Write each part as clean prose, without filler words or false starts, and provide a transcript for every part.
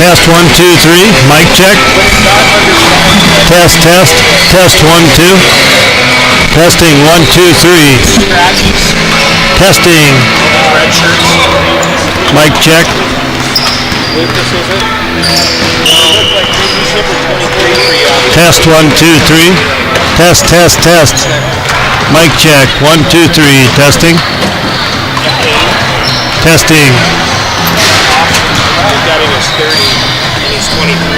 Test 1, 2, 3. Mic check. Test, test. Test 1, 2. Testing 1, 2, 3. Testing. Mic check. Test 1, 2, 3. Test, test, test. Mic check 1, 2, 3. Testing. Testing.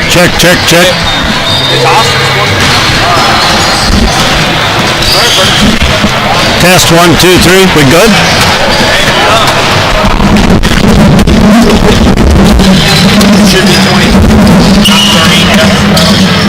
Check, check, check. Test 1, 2, 3. We good? Should be 20. Not 30.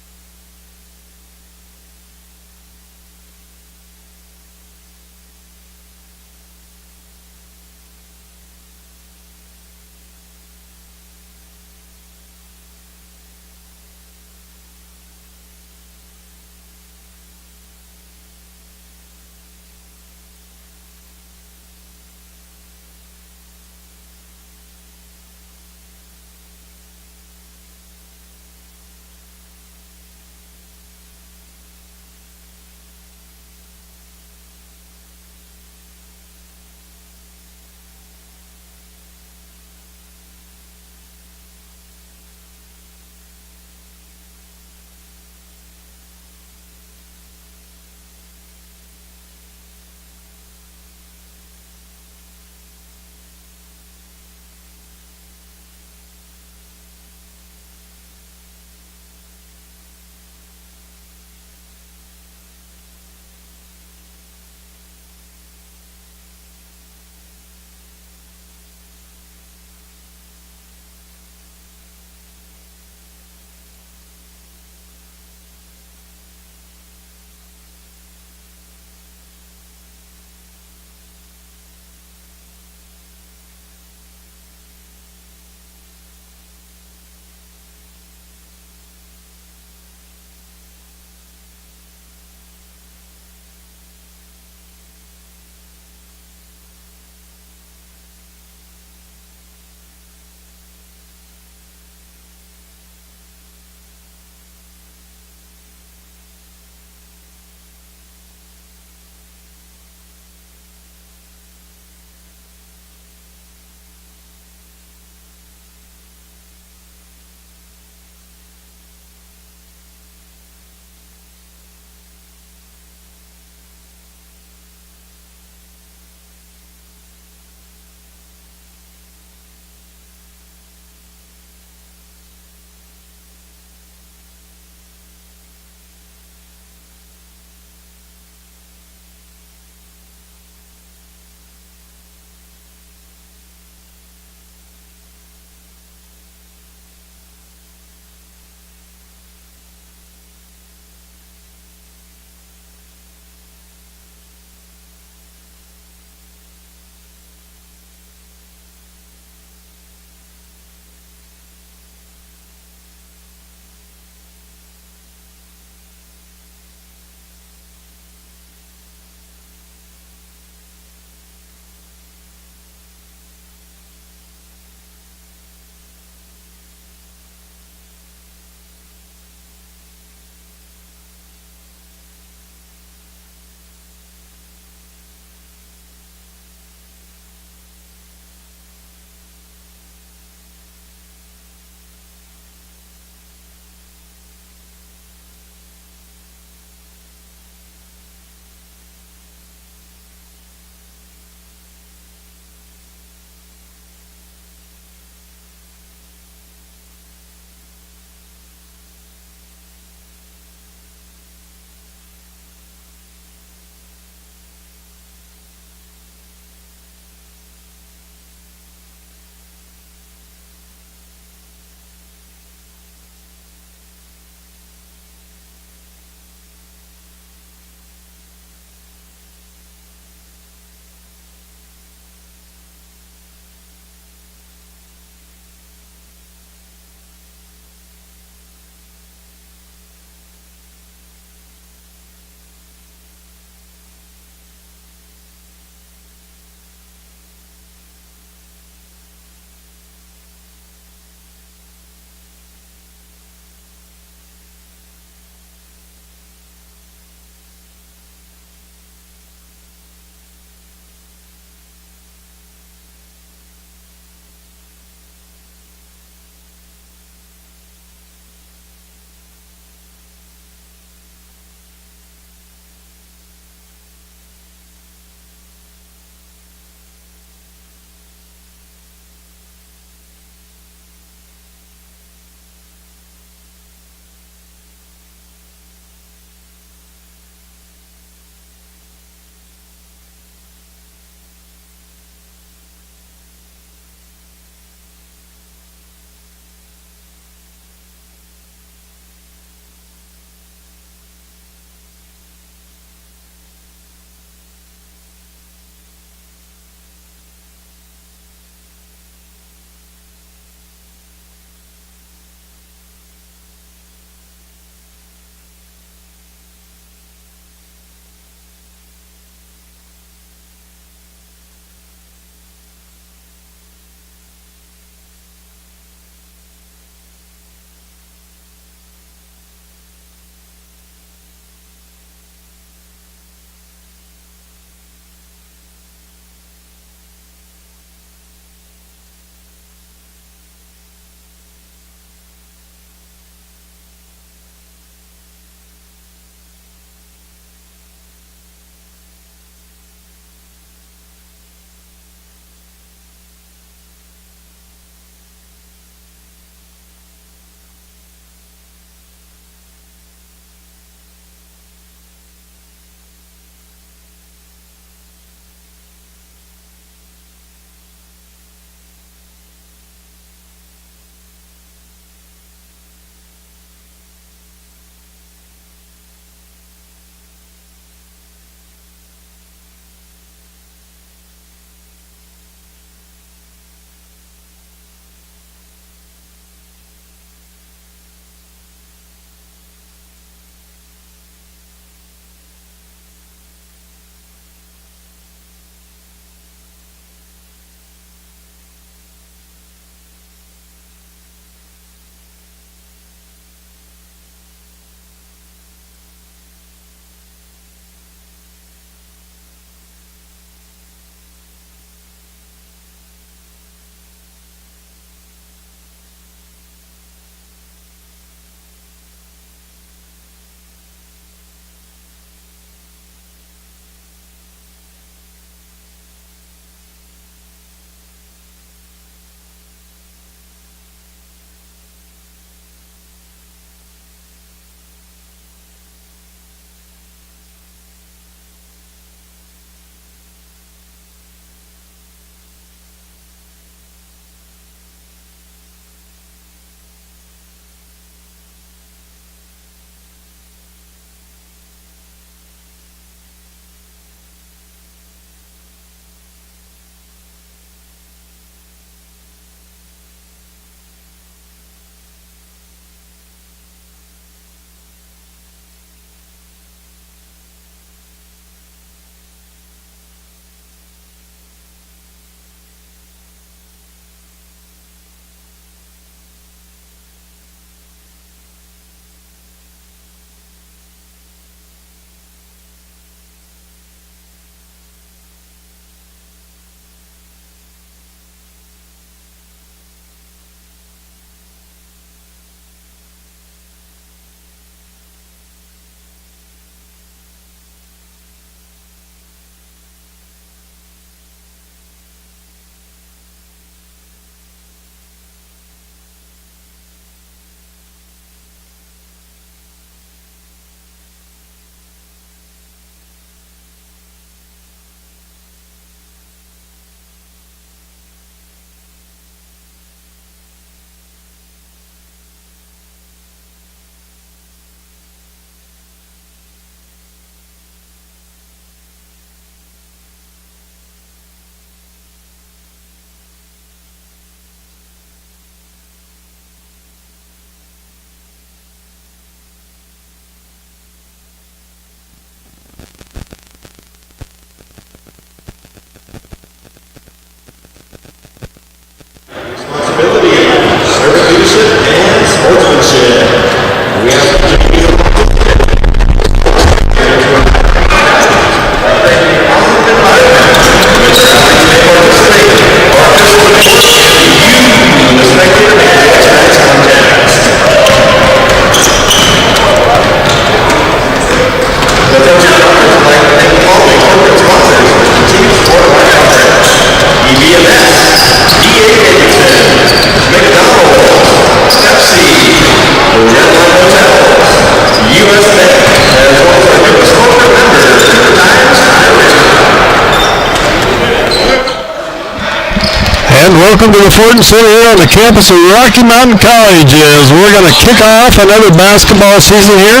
And welcome to the Fulton Center here on the campus of Rocky Mountain College as we're going to kick off another basketball season here.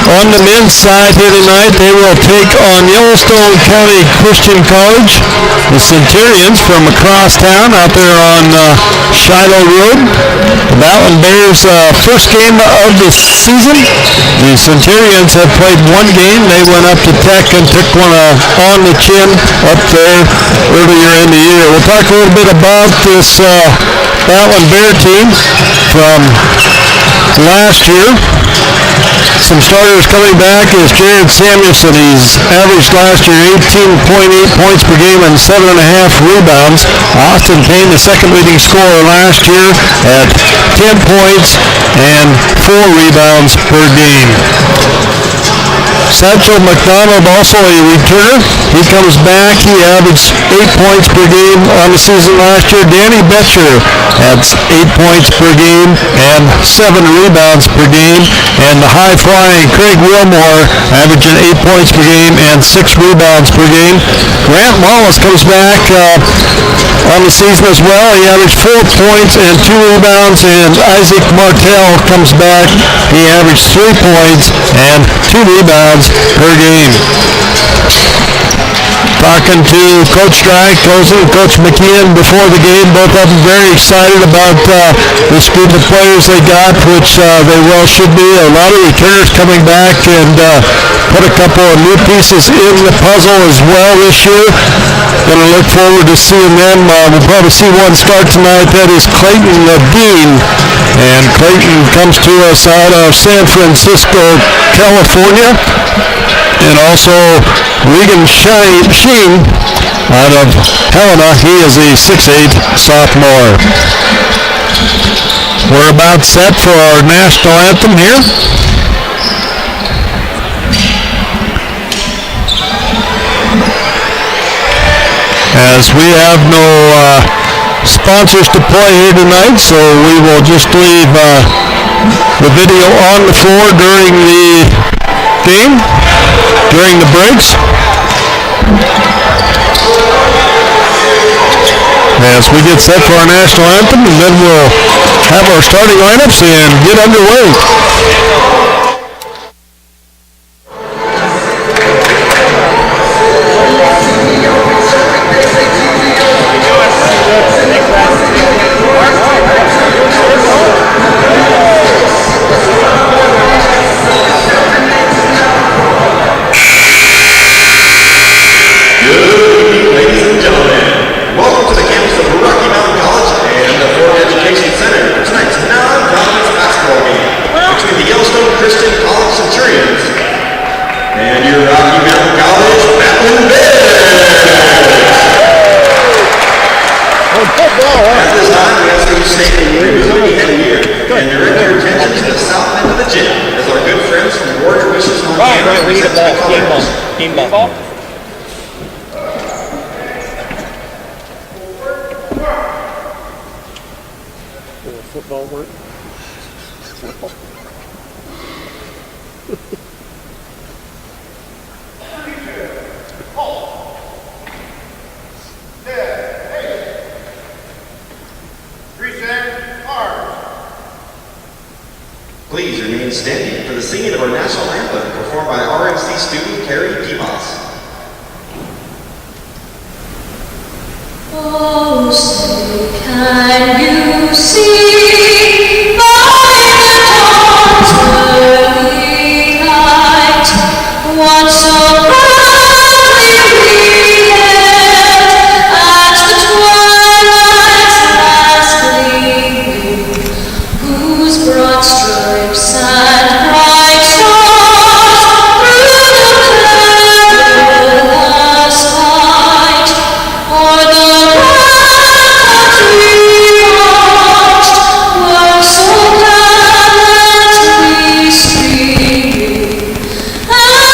On the men's side here tonight, they will take on Yellowstone County Christian College, the Centurions from across town out there on Shiloh Road. The Battlin Bears' first game of the season. The Centurions have played one game. They went up to Tech and took one on the chin up there earlier in the year. We'll talk a little bit about this Battlin Bear team from last year. Some starters coming back is Jared Samuelson. He's averaged last year 18.8 points per game and 7.5 rebounds. Austin Payne, the second leading scorer last year at 10 points and 4 rebounds per game. Satchel McDonald, also a returner. He comes back. He averaged 8 points per game on the season last year. Danny Betcher had 8 points per game and 7 rebounds per game. And the high-flying Craig Wilmore averaging 8 points per game and 6 rebounds per game. Grant Wallace comes back on the season as well. He averaged 4 points and 2 rebounds. And Isaac Martell comes back. He averaged 3 points and 2 rebounds per game. Talking to Coach Strike, Coach McKeon before the game, both of them very excited about this group of players they got, which they well should be. A lot of returners coming back and put a couple of new pieces in the puzzle as well this year. Going to look forward to seeing them. We'll probably see one start tonight. That is Clayton Dean. And Clayton comes to us out of San Francisco, California. And also Regan Sheen out of Helena. He is a 6'8" sophomore. We're about set for our national anthem here. As we have no sponsors to play here tonight, so we will just leave the video on the floor during the game, during the breaks. As we get set for our national anthem, and then we'll have our starting lineups and get underway. Please remain standing for the singing of our national anthem performed by RMC student Carrie Demas. Oh, say can you see by the dawn's early light what so proudly we hailed at the twilight's last gleaming, whose broad stripes and bright stars through the perilous fight o'er the so gallantly streaming, and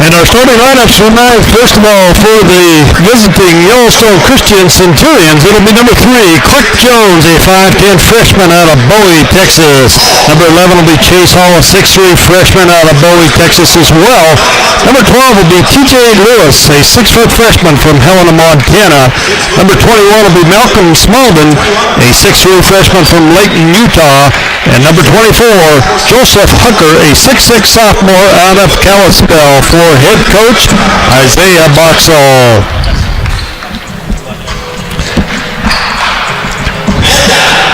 And our starting lineups tonight, first of all, for the visiting Yellowstone Christian Centurions, it'll be number 3, Clark Jones, a 5'10 freshman out of Bowie, Texas. Number 11 will be Chase Hall, a 6'3 freshman out of Bowie, Texas as well. Number 12 will be TJ Lewis, a 6-foot freshman from Helena, Montana. Number 21 will be Malcolm Smalden, a 6'3 freshman from Layton, Utah. And number 24, Joseph Hucker, a 6'6 sophomore out of Kalispell, for head coach Isaiah Boxall.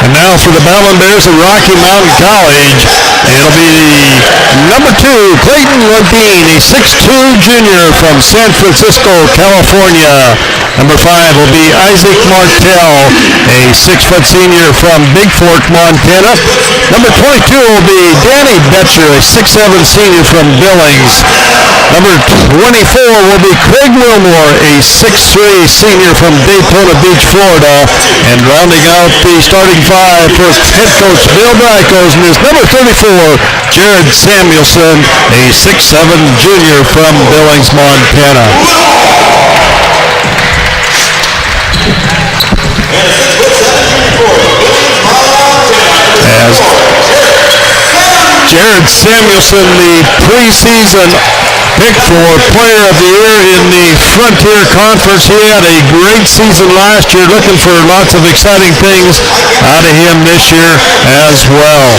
And now for the Battlin Bears of Rocky Mountain College, it'll be number 2, Clayton Lundeen, a 6'2 junior from San Francisco, California. Number 5 will be Isaac Martell, a 6-foot senior from Big Fork, Montana. Number 22 will be Danny Betcher, a 6'7 senior from Billings. Number 24 will be Craig Wilmore, a 6'3 senior from Daytona Beach, Florida. And rounding out the starting 5 for head coach Bill Brykos is number 34, Jared Samuelson, a 6'7 junior from Billings, Montana. As Jared Samuelson, the preseason pick for Player of the Year in the Frontier Conference. He had a great season last year, looking for lots of exciting things out of him this year as well.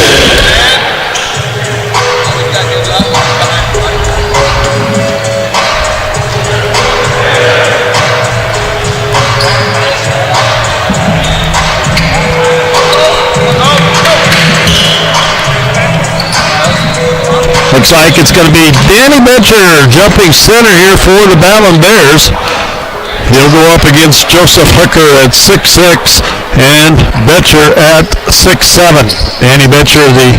Looks like it's going to be Danny Betcher jumping center here for the Battlin Bears. He'll go up against Joseph Hooker at 6'6", and Betcher at 6'7". Danny Betcher, the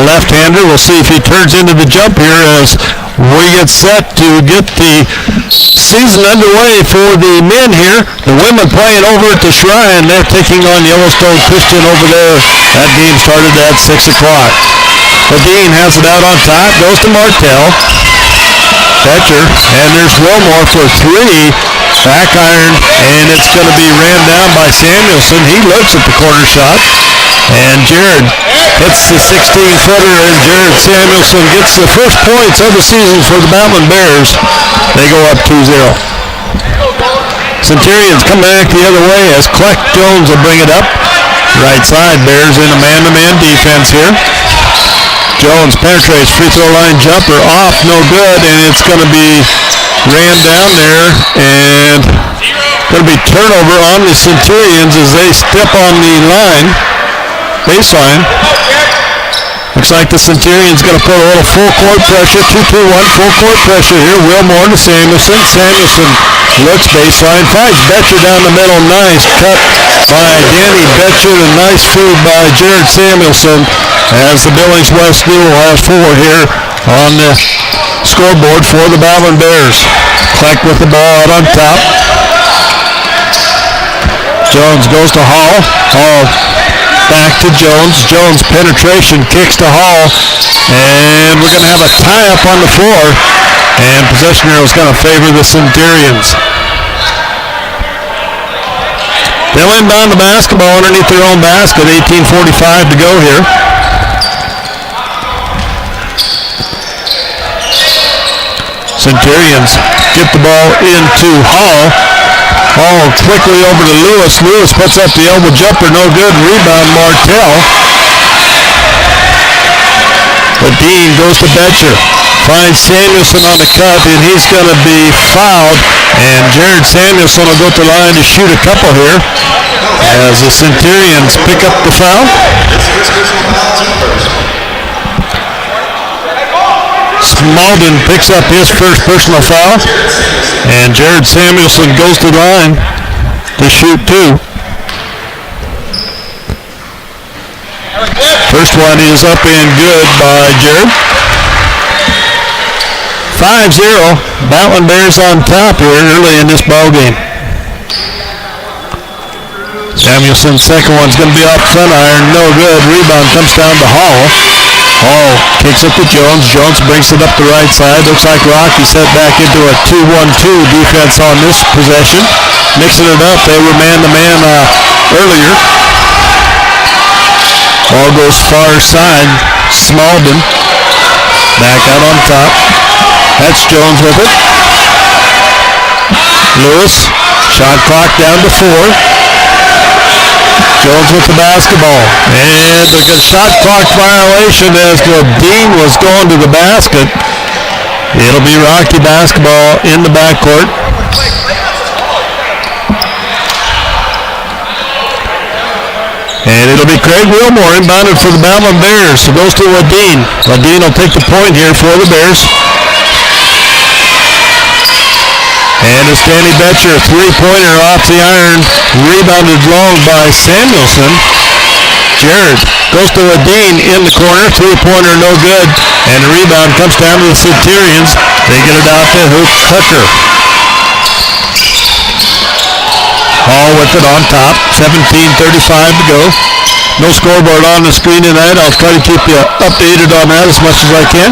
left-hander. We'll see if he turns into the jump here as we get set to get the season underway for the men here. The women playing over at the Shrine. They're taking on Yellowstone Christian over there. That game started at 6 o'clock. Dean has it out on top, goes to Martell. Betcher, and there's Wilmore for 3. Back iron, and it's going to be ran down by Samuelson. He looks at the corner shot, and Jared hits the 16-footer, and Jared Samuelson gets the first points of the season for the Battlin Bears. They go up 2-0. Centurions come back the other way as Clark Jones will bring it up. Right side, Bears in a man-to-man defense here. Jones penetrates, free throw line jumper off, no good, and it's going to be ran down there, and going to be turnover on the Centurions as they step on the line, baseline. Looks like the Centurions going to put a little full court pressure, 2-2-1, full court pressure here. Wilmore to Samuelson. Samuelson looks baseline, finds Betcher down the middle. Nice cut by Danny Betcher, and nice feed by Jared Samuelson as the Billings West duel has 4 here on the scoreboard for the Battlin Bears. Clark with the ball out on top. Jones goes to Hall. Hall back to Jones. Jones penetration, kicks to Hall, and we're going to have a tie-up on the floor, and possession arrow is going to favor the Centurions. They'll inbound the basketball underneath their own basket. 18:45 to go here. Centurions get the ball into Hall. Hall quickly over to Lewis. Lewis puts up the elbow jumper, no good. Rebound, Martell. But Dean goes to Betcher. Finds Samuelson on the cut, and he's going to be fouled. And Jared Samuelson will go to the line to shoot a couple here as the Centurions pick up the foul. Smalden picks up his first personal foul, and Jared Samuelson goes to the line to shoot 2. First one is up and good by Jared. 5-0, Battlin Bears on top here early in this ball game. Samuelson's second one's going to be off front iron, no good. Rebound comes down to Hall. Hall kicks it to Jones. Jones brings it up the right side. Looks like Rocky set back into a 2-1-2 defense on this possession. Mixing it up. They were man-to-man earlier. Ball goes far side. Smalden back out on top. That's Jones with it. Lewis. Shot clock down to 4. Jones with the basketball. And the shot clock violation as Dean was going to the basket. It'll be Rocky basketball in the backcourt. And it'll be Craig Wilmore inbounded for the Battlin Bears. It goes to Wadeen. Wadeen will take the point here for the Bears. And it's Danny Betcher, three-pointer off the iron, rebounded long by Samuelson. Jared goes to Wadeen in the corner, three-pointer no good, and the rebound comes down to the Centurions. They get it out to Hooker. Hall with it on top, 17:35 to go. No scoreboard on the screen tonight. I'll try to keep you updated on that as much as I can.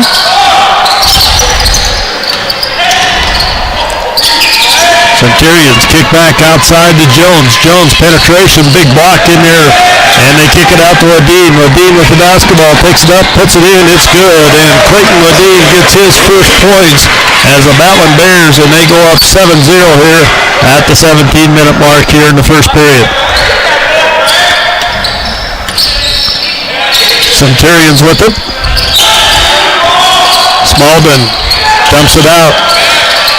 Centurions kick back outside to Jones. Jones penetration, big block in there, and they kick it out to Wadeen. Wadeen with the basketball, takes it up, puts it in, it's good, and Clayton Wadeen gets his first points as the Battlin Bears, and they go up 7-0 here at the 17-minute mark here in the first period. Centurions with it. Smalden dumps it out.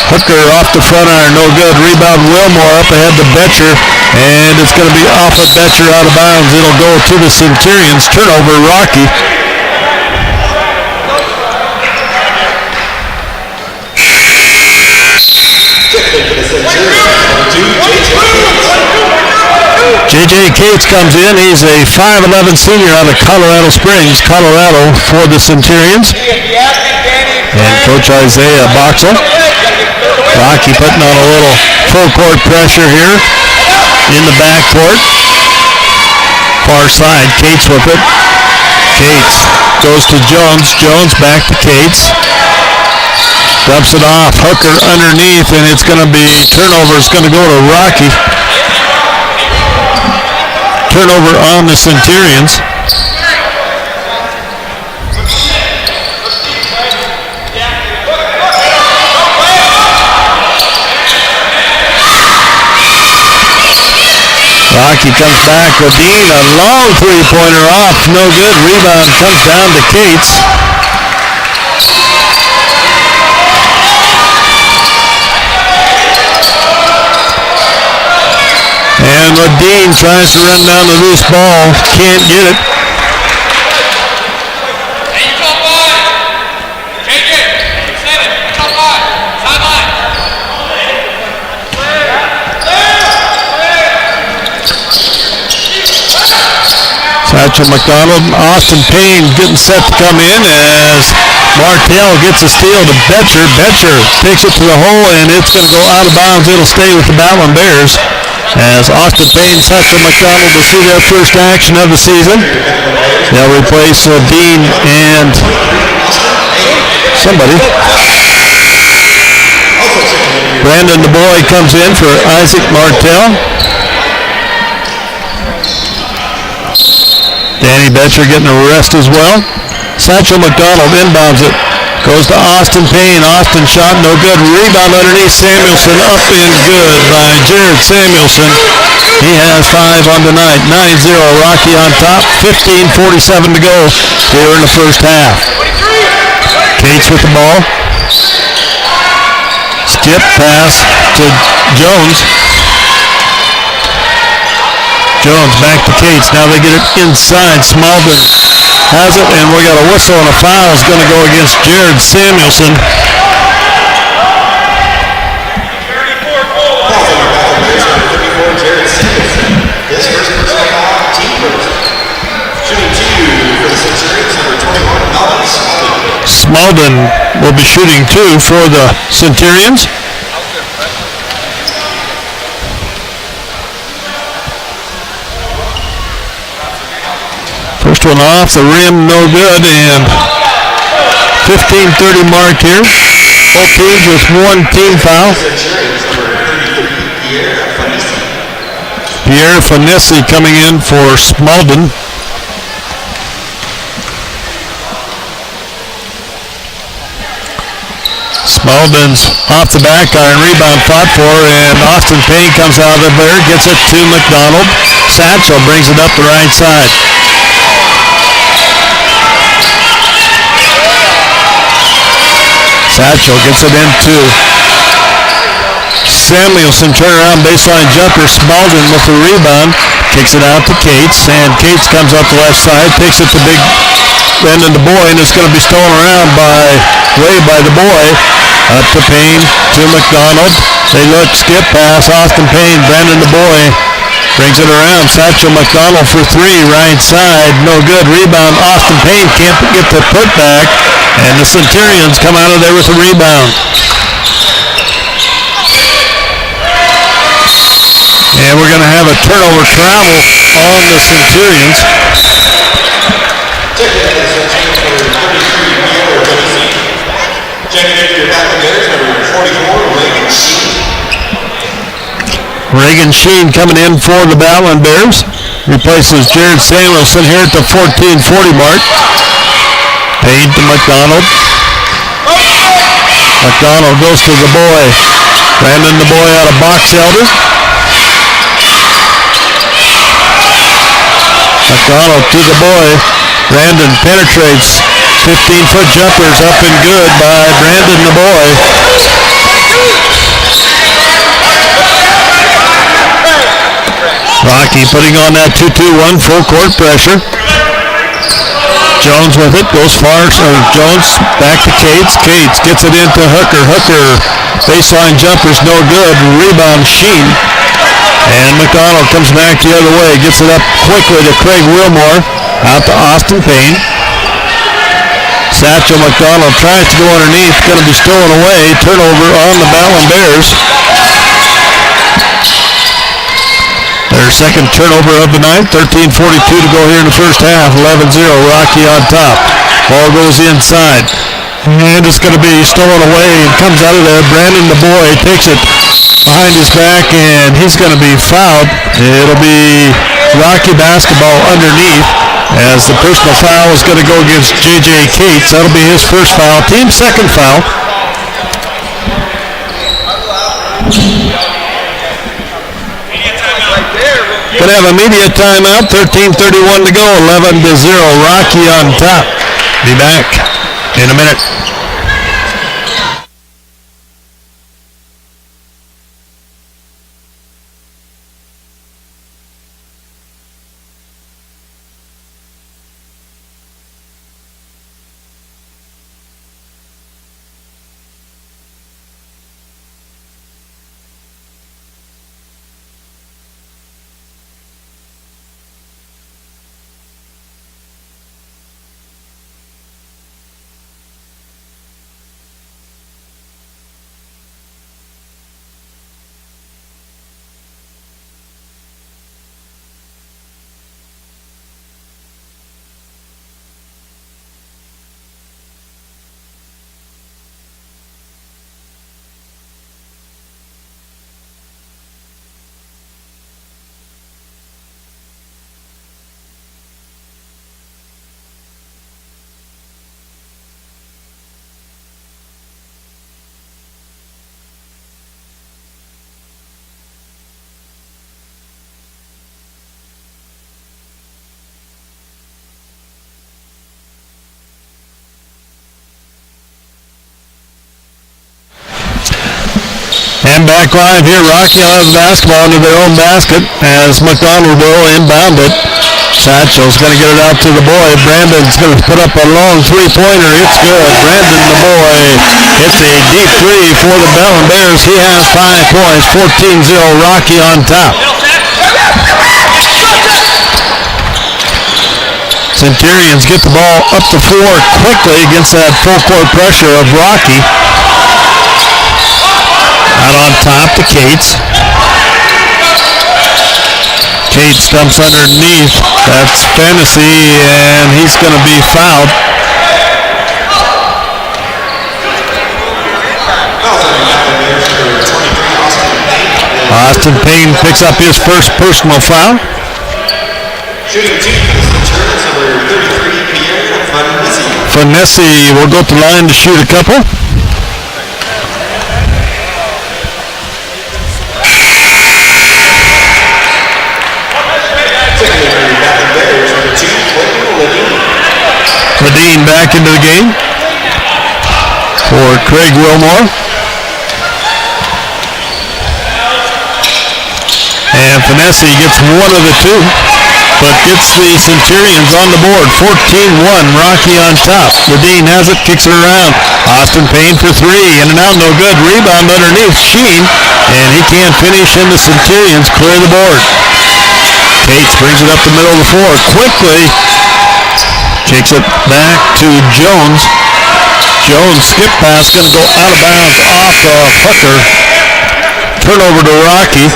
Hooker off the front iron, no good. Rebound Wilmore up ahead to Betcher, and it's going to be off of Betcher out of bounds. It'll go to the Centurions. Turnover, Rocky. J.J. Cates comes in. He's a 5'11 senior out of Colorado Springs, Colorado, for the Centurions. And Coach Isaiah Boxell. Rocky putting on a little full court pressure here in the backcourt. Far side, Cates with it. Cates goes to Jones. Jones back to Cates. Dumps it off. Hooker underneath, and it's going to be turnover. It's going to go to Rocky. Turnover on the Centurions. Rocky comes back. Wadeen, a long three-pointer off. No good. Rebound comes down to Cates. And Wadeen tries to run down the loose ball. Can't get it. Satchel McDonald and Austin Payne getting set to come in as Martell gets a steal to Betcher. Betcher takes it to the hole, and it's going to go out of bounds. It'll stay with the Battlin Bears as Austin Payne, Satchel McDonald will see their first action of the season. They'll replace Dean and somebody. Brandon DeBoy comes in for Isaac Martell. Danny Betcher getting a rest as well. Satchel McDonald inbounds it. Goes to Austin Payne. Austin shot no good. Rebound underneath Samuelson. Up and good by Jared Samuelson. He has 5 on the night. 9-0 Rocky on top. 15:47 to go here in the first half. Cates with the ball. Skip pass to Jones. Jones back to Cates. Now they get it inside. Smalden has it, and we got a whistle, and a foul is going to go against Jared Samuelson. His first personal foul, team first. Shooting 2 for the Centurions, number 21, Alex Smalden will be shooting 2 for the Centurions. First one off the rim, no good, and 15:30 mark here. Both teams with one team foul. Pierre Fanesi coming in for Smaldon. Smaldon's off the back iron, rebound fought for, and Austin Payne comes out of there, gets it to McDonald. Satchel brings it up the right side. Satchel gets it into Samuelson, turn around baseline jumper. Smaldon with the rebound, kicks it out to Cates, and Cates comes up the left side, takes it to Big Brandon DuBois, and it's going to be stolen around by the boy. Up to Payne, to McDonald. They look, skip pass, Austin Payne, Brandon DuBois brings it around. Satchel McDonald for three, right side, no good. Rebound, Austin Payne can't get the putback, and the Centurions come out of there with a rebound. And we're going to have a turnover travel on the Centurions. Checking into your Battlin Bears, number 44, Reagan Sheen. Reagan Sheen coming in for the Battlin Bears. Replaces Jared Samuelson here at the 14:40 mark. Payne to McDonald. McDonald goes to DuBois. Brandon DuBois out of box elder. McDonald to DuBois. Brandon penetrates. 15-foot jumpers up and good by Brandon DuBois. Rocky putting on that 2-2-1 full court pressure. Jones with it, goes far, so Jones back to Cates. Cates gets it into Hooker. Hooker, baseline jumper's no good. Rebound Sheen. And McDonald comes back the other way, gets it up quickly to Craig Wilmore. Out to Austin Payne. Satchel McDonald tries to go underneath, going to be stolen away. Turnover on the Battlin Bears. Their second turnover of the night. 13:42 to go here in the first half. 11-0, Rocky on top. Ball goes inside. And it's going to be stolen away and comes out of there. Brandon DuBois takes it behind his back, and he's going to be fouled. It'll be Rocky basketball underneath, as the personal foul is going to go against J.J. Cates. That'll be his first foul. Team second foul. Going to have a media timeout. 13:31 to go. 11-0. Rocky on top. Be back in a minute. And back live here, Rocky has basketball into their own basket as McDonald will inbound it. Satchel's going to get it out to DuBois. Brandon's going to put up a long three-pointer. It's good. Brandon DuBois hits a deep three for the Battlin Bears. He has 5 points. 14-0, Rocky on top. Centurions get the ball up the floor quickly against that full court pressure of Rocky. Out on top to Cates. Cates dumps underneath. That's Fantasy, and he's going to be fouled. Austin Payne picks up his first personal foul. Shooting team for the Centurions, number 33, Pierre Fantasy will go to the line to shoot a couple. Ledeen back into the game for Craig Wilmore. And Fantasy gets one of the two, but gets the Centurions on the board. 14-1, Rocky on top. Ledeen has it, kicks it around. Austin Payne for three, in and out, no good. Rebound underneath Sheen, and he can't finish, and the Centurions clear the board. Cates brings it up the middle of the floor quickly. Takes it back to Jones. Jones skip pass, going to go out of bounds off of Hooker. Turnover to Rocky.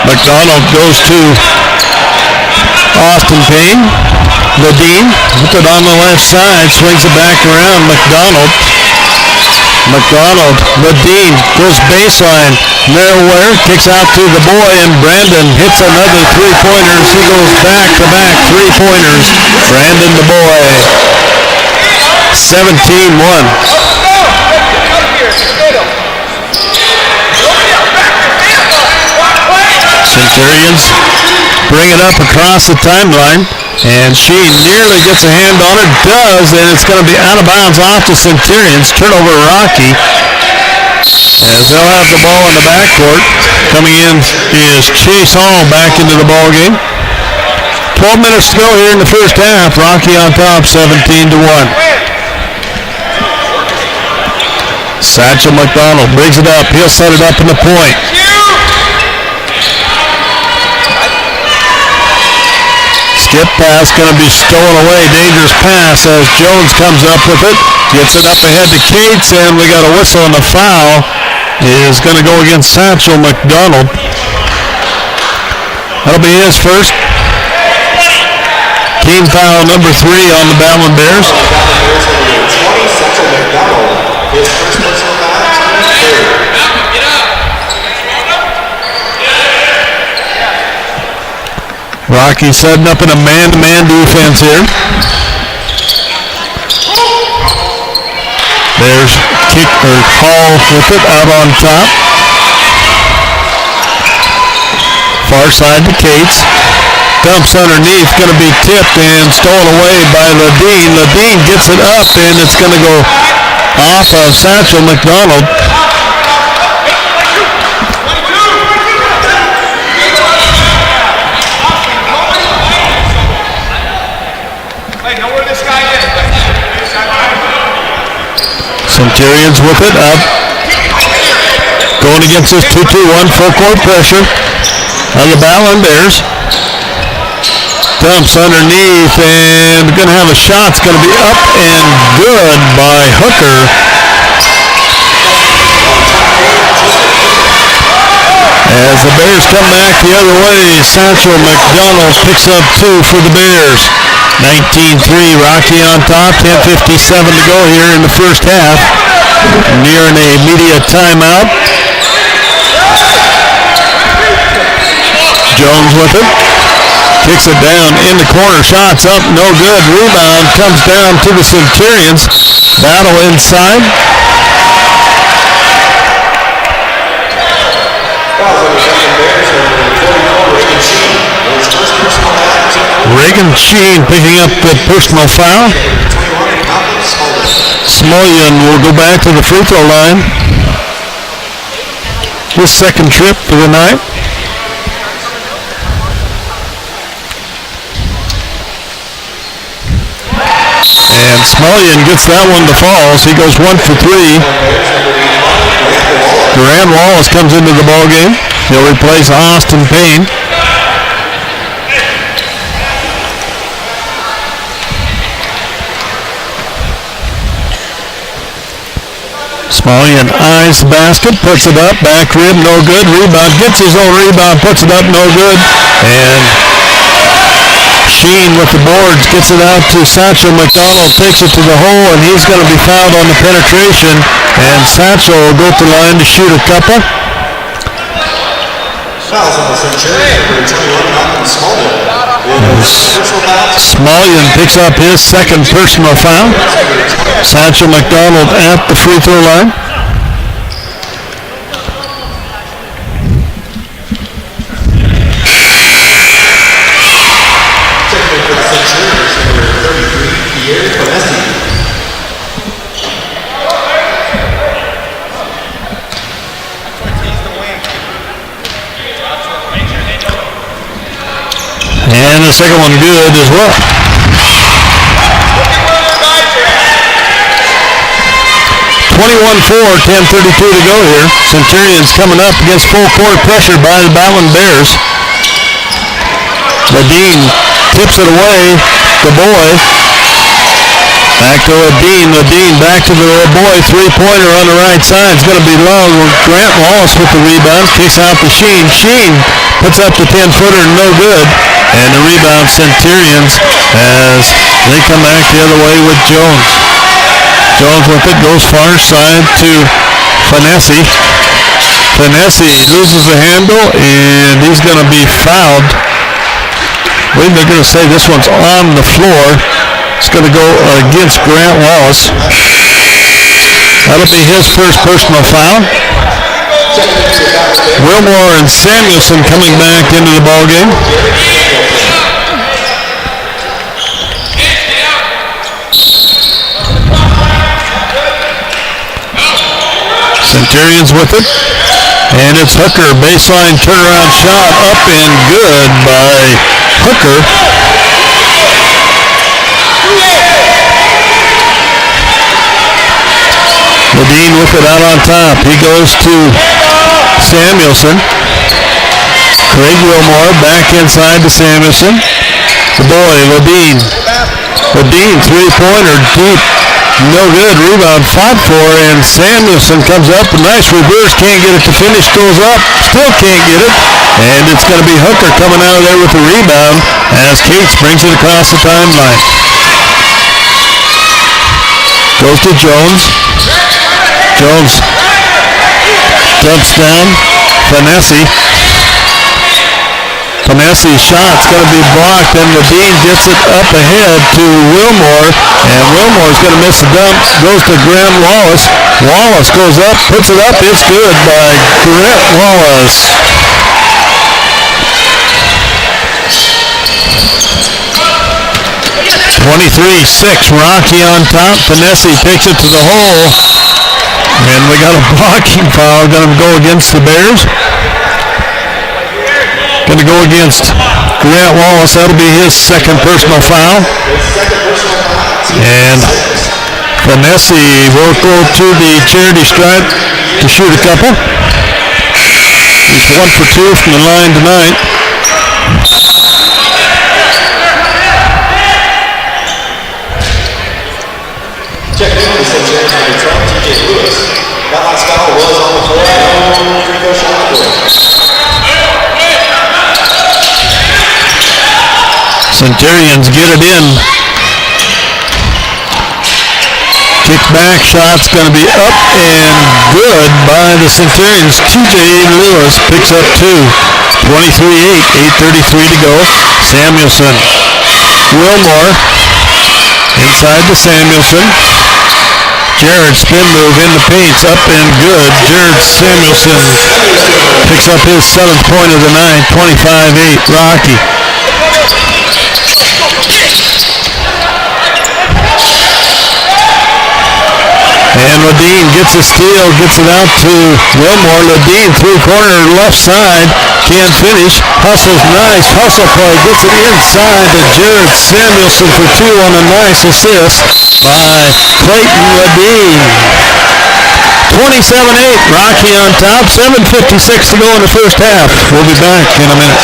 McDonald goes to Austin Payne. Ledeen with it on the left side, swings it back around. McDonald, Ledeen goes baseline, nowhere, kicks out to the boy, and Brandon hits another three-pointers. He goes back-to-back three-pointers. Brandon the boy, 17-1. Centurions bring it up across the timeline, and she nearly gets a hand on it, does, and it's going to be out of bounds off the Centurions. Turnover Rocky, as they'll have the ball in the backcourt. Coming in is Chase Hall back into the ball game. 12 minutes to go here in the first half. Rocky on top, 17-1. Satchel McDonald brings it up. He'll set it up in the point. Skip pass going to be stolen away. Dangerous pass as Jones comes up with it. Gets it up ahead to Cates, and we got a whistle, and the foul is going to go against Satchel McDonald. That'll be his first. Team foul number 3 on the Battlin Bears. Satchel McDonald, his first personal foul. Rocky setting up in a man-to-man defense here. There's Hall with it out on top. Far side to Cates. Dumps underneath, going to be tipped and stolen away by Ledeen. Ledeen gets it up, and it's going to go off of Satchel McDonald. Centurions with it up. Going against this 2-2-1 full court pressure on the Battlin Bears. Dumps underneath, and going to have a shot. It's going to be up and good by Hooker. As the Bears come back the other way, Satchel McDonald picks up 2 for the Bears. 19-3, Rocky on top, 10:57 to go here in the first half. Nearing a media timeout. Jones with it. Kicks it down in the corner. Shots up, no good. Rebound comes down to the Centurions. Battle inside. Reagan Sheen picking up the personal foul. Smolyan will go back to the free throw line. His second trip for the night. And Smolyan gets that one to fall, so he goes 1 for 3. Duran Wallace comes into the ball game. He'll replace Austin Payne. Smullian eyes the basket, puts it up, back rib, no good. Rebound, gets his own rebound, puts it up, no good. And Sheen with the boards, gets it out to Satchel. McDonald takes it to the hole, and he's going to be fouled on the penetration. And Satchel will go to the line to shoot a couple. Fouls on the Centurions, number 21, Malcolm Smullian. Smullian picks up his second personal foul. Satchel McDonald at the free throw line. And the second one good as well. 21-4, 10:32 to go here. Centurions coming up against full court pressure by the Battlin Bears. Ledeen tips it away. The boy. Back to Ledeen. Ledeen back to the boy. Three-pointer on the right side. It's going to be low. Grant Wallace with the rebound. Kicks out to Sheen. Sheen puts up the 10-footer. No good. And the rebound Centurions as they come back the other way with Jones. Jones with it, goes far side to Finesse. Finesse loses the handle, and he's going to be fouled. I believe they're going to say this one's on the floor. It's going to go against Grant Wallace. That'll be his first personal foul. Wilmore and Samuelson coming back into the ballgame. Centurions with it. And it's Hooker. Baseline turnaround shot up and good by Hooker. Ledeen with it out on top. He goes to Samuelson. Craig Wilmore back inside to Samuelson. The boy, Ledeen. Ledeen, three-pointer, deep. No good. Rebound fought for, and Samuelson comes up. A nice reverse. Can't get it to finish. Goes up. Still can't get it. And it's going to be Hooker coming out of there with the rebound as Cates brings it across the timeline. Goes to Jones. Jones dumps down. Finesse. Finesse's shot's going to be blocked, and Ledeen gets it up ahead to Wilmore, and Wilmore's going to miss the dump. Goes to Grant Wallace. Wallace goes up, puts it up. It's good by Grant Wallace. (23-6). Rocky on top. Finesse takes it to the hole, and we got a blocking foul. Going to go against the Bears. Going to go against Grant Wallace. That'll be his second personal foul. And Finesse will go to the charity stripe to shoot a couple. He's 1 for 2 from the line tonight. Check in with Centurions number 12, TJ Lewis. That last foul was on the floor. No free throw shot. Centurions get it in. Kick back shot's going to be up and good by the Centurions. TJ Lewis picks up 2. 23-8, 8:33 to go. Samuelson. Wilmore. Inside to Samuelson. Jared spin move in the paint's up and good. Jared Samuelson picks up his 7th point of the night. 25-8 Rocky. And Ledeen gets a steal, gets it out to Wilmore. Ledeen, three-corner left side, can't finish. Hustles nice, hustle play, gets it inside to Jared Samuelson for 2 on a nice assist by Clayton Ledeen. 27-8, Rocky on top, 7:56 to go in the first half. We'll be back in a minute.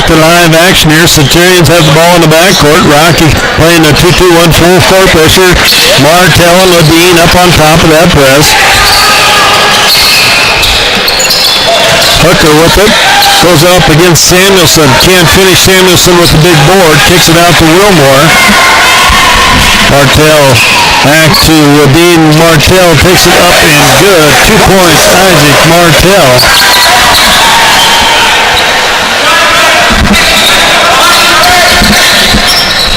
back to live action here. Centurions have the ball in the backcourt. Rocky playing a 2-2-1 full court pressure. Martell and Ledeen up on top of that press. Hooker with it. Goes up against Samuelson. Can't finish Samuelson with the big board. Kicks it out to Wilmore. Martell back to Ledeen. Martell takes it up and good. 2 points, Isaac Martell.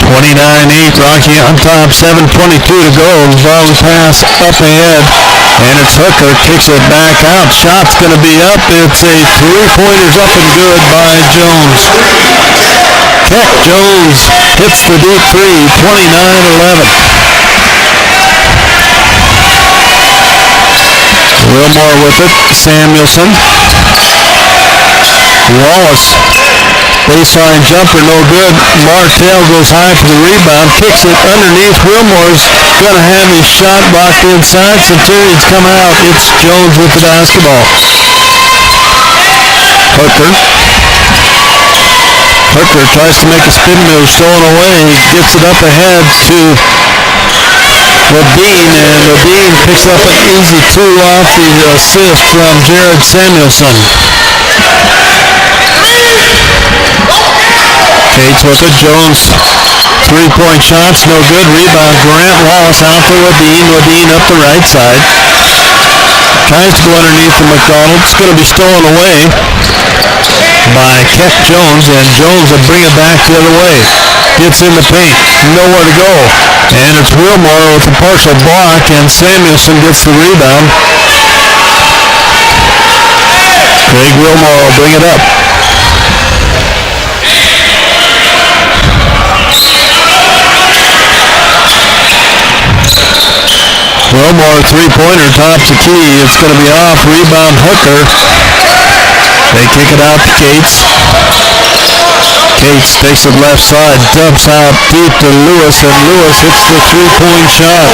29-8, Rocky on top, 7:22 to go. Long pass up ahead, and it's Hooker, kicks it back out. Shot's going to be up. It's a three-pointers up and good by Jones. Keck Jones hits the deep three, 29-11. Wilmore with it, Samuelson. Wallace. Baseline jumper, no good. Martell goes high for the rebound, kicks it underneath. Wilmore's going to have his shot blocked inside. Centurions come out. It's Jones with the basketball. Hooker tries to make a spin move, stolen away. He gets it up ahead to Ledeen, and Ledeen picks up an easy two off the assist from Jared Samuelson. Cates with it. Jones, three-point shots, no good. Rebound, Grant Wallace out to Ledeen. Ledeen up the right side. Tries to go underneath the McDonald. It's going to be stolen away by Keck Jones, and Jones will bring it back the other way. Gets in the paint, nowhere to go. And it's Wilmore with a partial block, and Samuelson gets the rebound. Craig Wilmore will bring it up. Wilmore three-pointer, top the key. It's going to be off. Rebound Hooker. They kick it out to Cates. Cates takes it left side, dumps out deep to Lewis, and Lewis hits the three-point shot.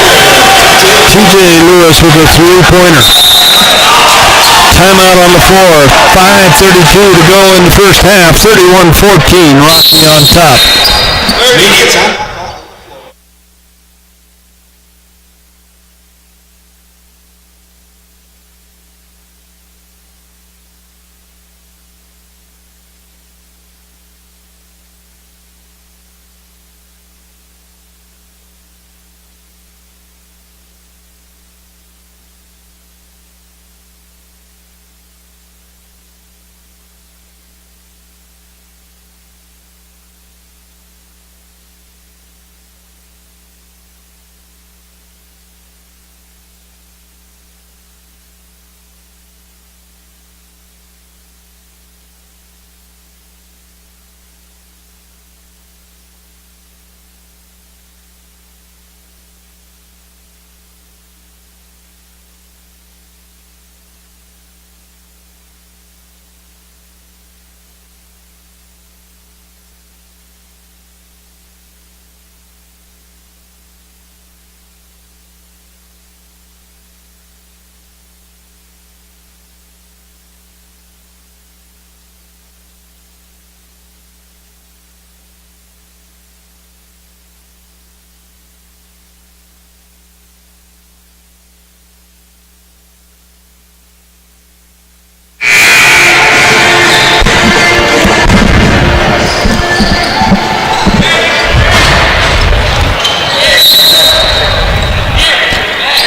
TJ Lewis with a three-pointer. Timeout on the floor. 5:32 to go in the first half. 31-14. Rocky on top. Media time.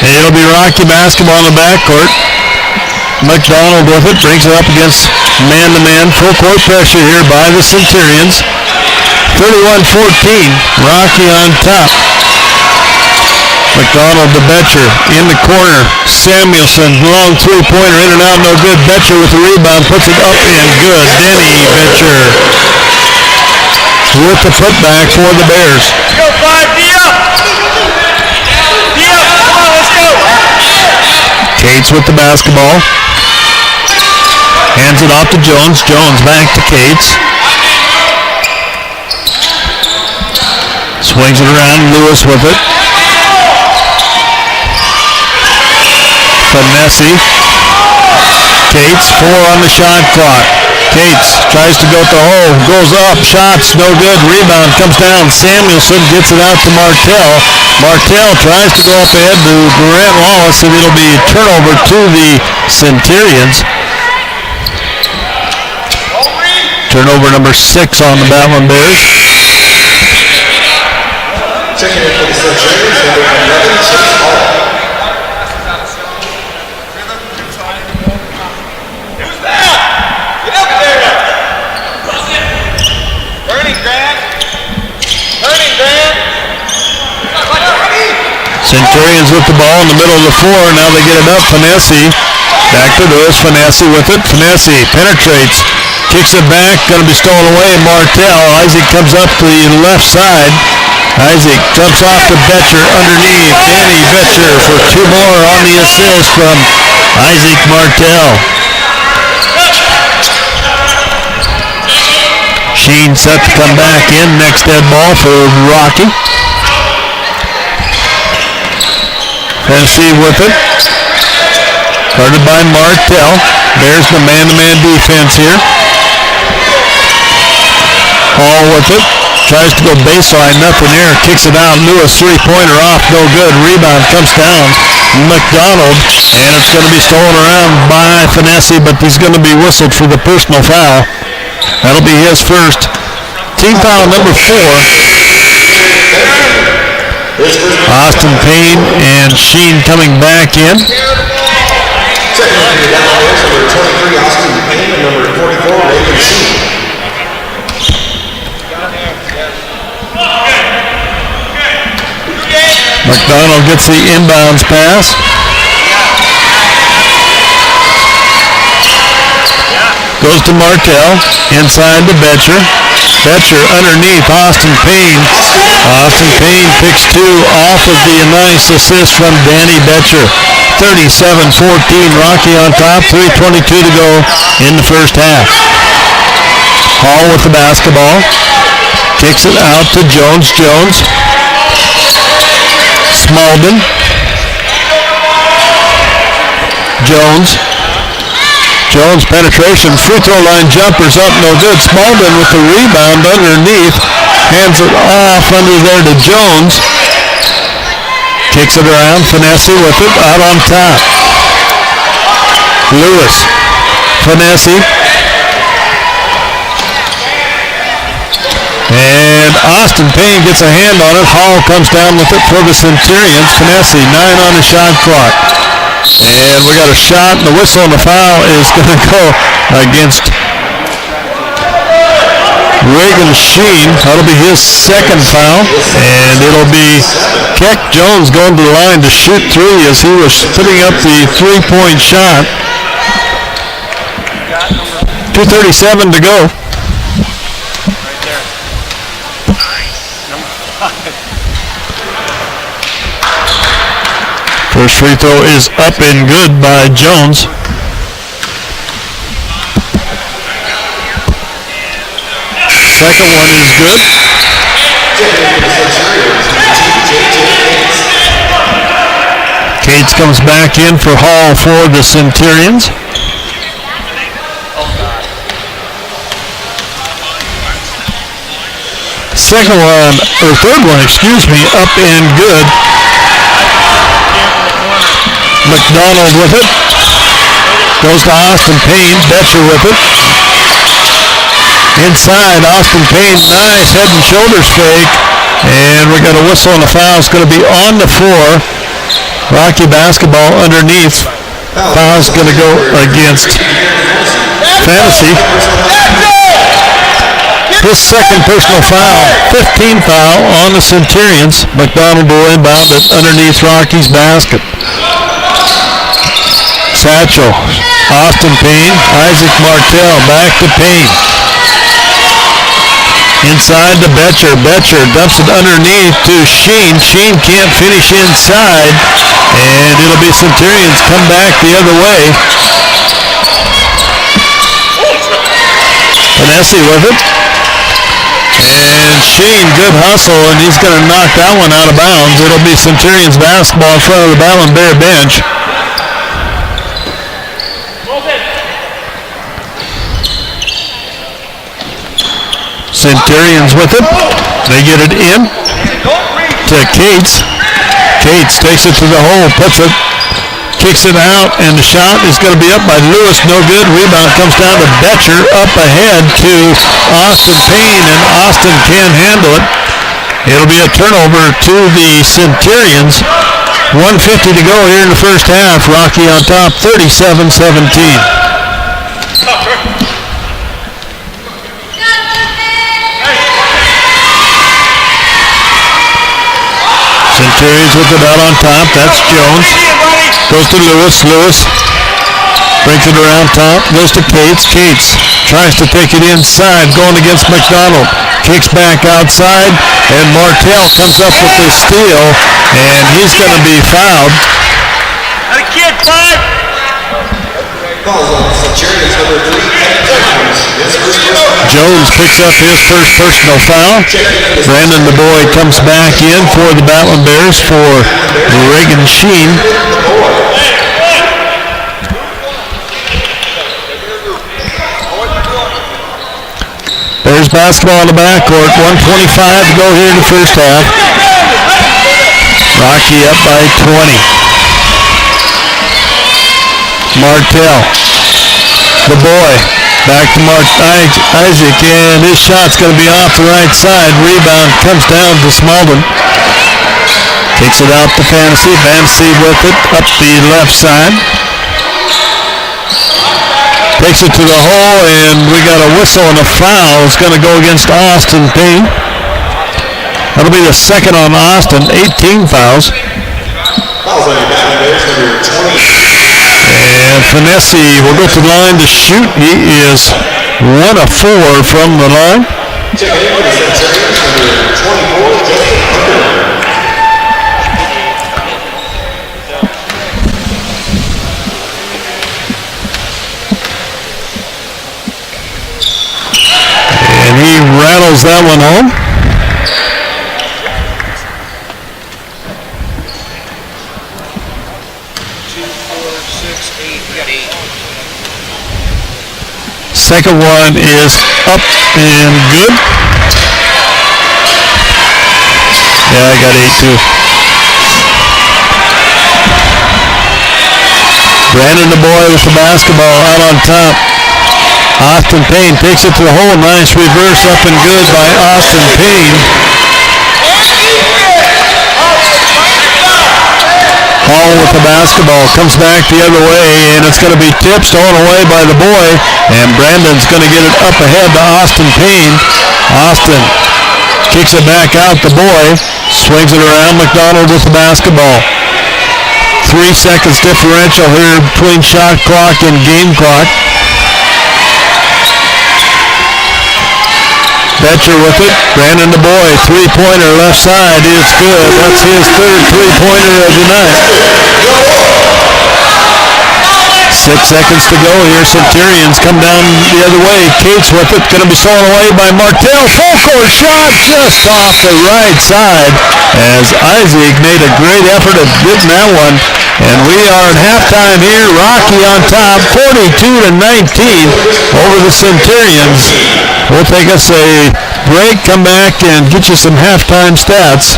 It'll be Rocky basketball in the backcourt. McDonald with it, brings it up against man-to-man. Full court pressure here by the Centurions. 31-14, Rocky on top. McDonald to Betcher, in the corner. Samuelson, long three-pointer, in and out, no good. Betcher with the rebound, puts it up and good. Denny Betcher with the putback for the Bears. Let's go, 5, D up! D up, come on, let's go! Cates with the basketball. Hands it off to Jones. Jones back to Cates. Swings it around. Lewis with it. Finesse. Cates, 4 on the shot clock. Cates tries to go at the hole, goes up, shots, no good, rebound, comes down. Samuelson gets it out to Martell. Martell tries to go up ahead to Grant Wallace, and it'll be turnover to the Centurions. Turnover number 6 on the Battlin Bears. Checking in for the Centurions, number 11, Chase Hall. Who's that? Get up there! Turning, Grant! Turning, Grant! Centurions with the ball in the middle of the floor. Now they get it up. Finesse. Back to Lewis. Finesse with it. Finesse penetrates. Kicks it back. Going to be stolen away. Martell. Isaac comes up to the left side. Isaac dumps off to Betcher underneath. Danny Betcher for 2 more on the assist from Isaac Martell. Sheen set to come back in. Next dead ball for Rocky. Tennessee with it. Guarded by Martell. There's the man-to-man defense here. Hall with it. Tries to go baseline, nothing there. Kicks it out. Lewis three-pointer off, no good. Rebound comes down. McDonald, and it's going to be stolen around by Finesse, but he's going to be whistled for the personal foul. That'll be his first. Team foul number 4. Austin Payne and Sheen coming back in. Checking in for the Battlin Bears, number 23, Austin Payne, and number 44, Reagan Sheen. McDonald gets the inbounds pass. Goes to Martell. Inside to Betcher. Betcher underneath Austin Payne. Austin Payne picks 2 off of the nice assist from Danny Betcher. 37-14, Rocky on top. 3:22 to go in the first half. Hall with the basketball. Kicks it out to Jones. Jones. Smaldon. Jones. Jones penetration, free throw line jumpers up, no good. Smaldon with the rebound underneath. Hands it off under there to Jones. Kicks it around, Finesse with it, out on top. Lewis. Finesse. And Austin Payne gets a hand on it. Hall comes down with it for the Centurions. Finesse, 9 on the shot clock. And we got a shot, and the whistle and the foul is going to go against Reagan Sheen. That'll be his second foul. And it'll be Keck Jones going to the line to shoot 3 as he was putting up the 3-point shot. 2:37 to go. First free throw is up and good by Jones. Second one is good. Cates comes back in for Hall for the Centurions. Second one, or third one, excuse me, up and good. McDonald with it. Goes to Austin Payne. Betcher with it. Inside, Austin Payne. Nice head and shoulders fake. And we got a whistle and a foul. It's going to be on the floor. Rocky basketball underneath. Foul's going to go against Fantasy. His second personal foul. 15 foul on the Centurions. McDonald will inbound it underneath Rocky's basket. Satchel, Austin Payne, Isaac Martell, back to Payne. Inside to Betcher. Betcher dumps it underneath to Sheen. Sheen can't finish inside, and it'll be Centurions come back the other way. Finesse with it. And Sheen, good hustle, and he's going to knock that one out of bounds. It'll be Centurions basketball in front of the Battlin Bear bench. Centurions with it. They get it in to Cates. Cates takes it to the hole, puts it, kicks it out, and the shot is going to be up by Lewis. No good. Rebound comes down to Betcher, up ahead to Austin Payne, and Austin can't handle it. It'll be a turnover to the Centurions. 1:50 to go here in the first half. Rocky on top, 37-17. Centurions with it out on top. That's Jones. Goes to Lewis. Lewis brings it around top. Goes to Cates. Cates tries to take it inside. Going against McDonald. Kicks back outside. And Martell comes up with the steal. And he's going to be fouled. Got a kid, 5. Falls on Centurions number 3, Kevin Jones. His first personal. Jones picks up his first personal foul. Brandon the boy comes back in for the Battlin Bears for Reagan Sheen. Bears basketball in the backcourt. 1:25 to go here in the first half. Rocky up by 20. Martell. The boy. Back to Isaac, and his shot's going to be off the right side. Rebound comes down to Smalden. Takes it out to Fantasy. Fantasy with it up the left side. Takes it to the hole, and we got a whistle and a foul. It's going to go against Austin Payne. That'll be the second on Austin. 18 fouls. Fouls on your Battlin Bears number 20. And Finesse will go to the line to shoot. He is 1 of 4 from the line. Check in for the Centurions number 24, Justin Hunter. And he rattles that one home. Second one is up and good. Yeah, I got 8 too. Brandon the boy with the basketball out on top. Austin Payne takes it to the hole. Nice reverse up and good by Austin Payne. Hall with the basketball, comes back the other way, and it's going to be tipped, stolen away by the boy, and Brandon's going to get it up ahead to Austin Payne. Austin kicks it back out, the boy swings it around. McDonald with the basketball. 3 seconds differential here between shot clock and game clock. Betcher with it. Brandon the boy, 3-pointer left side is good. That's his third 3-pointer of the night. 6 seconds to go here. Centurions come down the other way. Cates with it. Going to be stolen away by Martell. Full court shot just off the right side as Isaac made a great effort at getting that one. And we are at halftime here. Rocky on top, 42-19 over the Centurions. We'll take us a break, come back, and get you some halftime stats.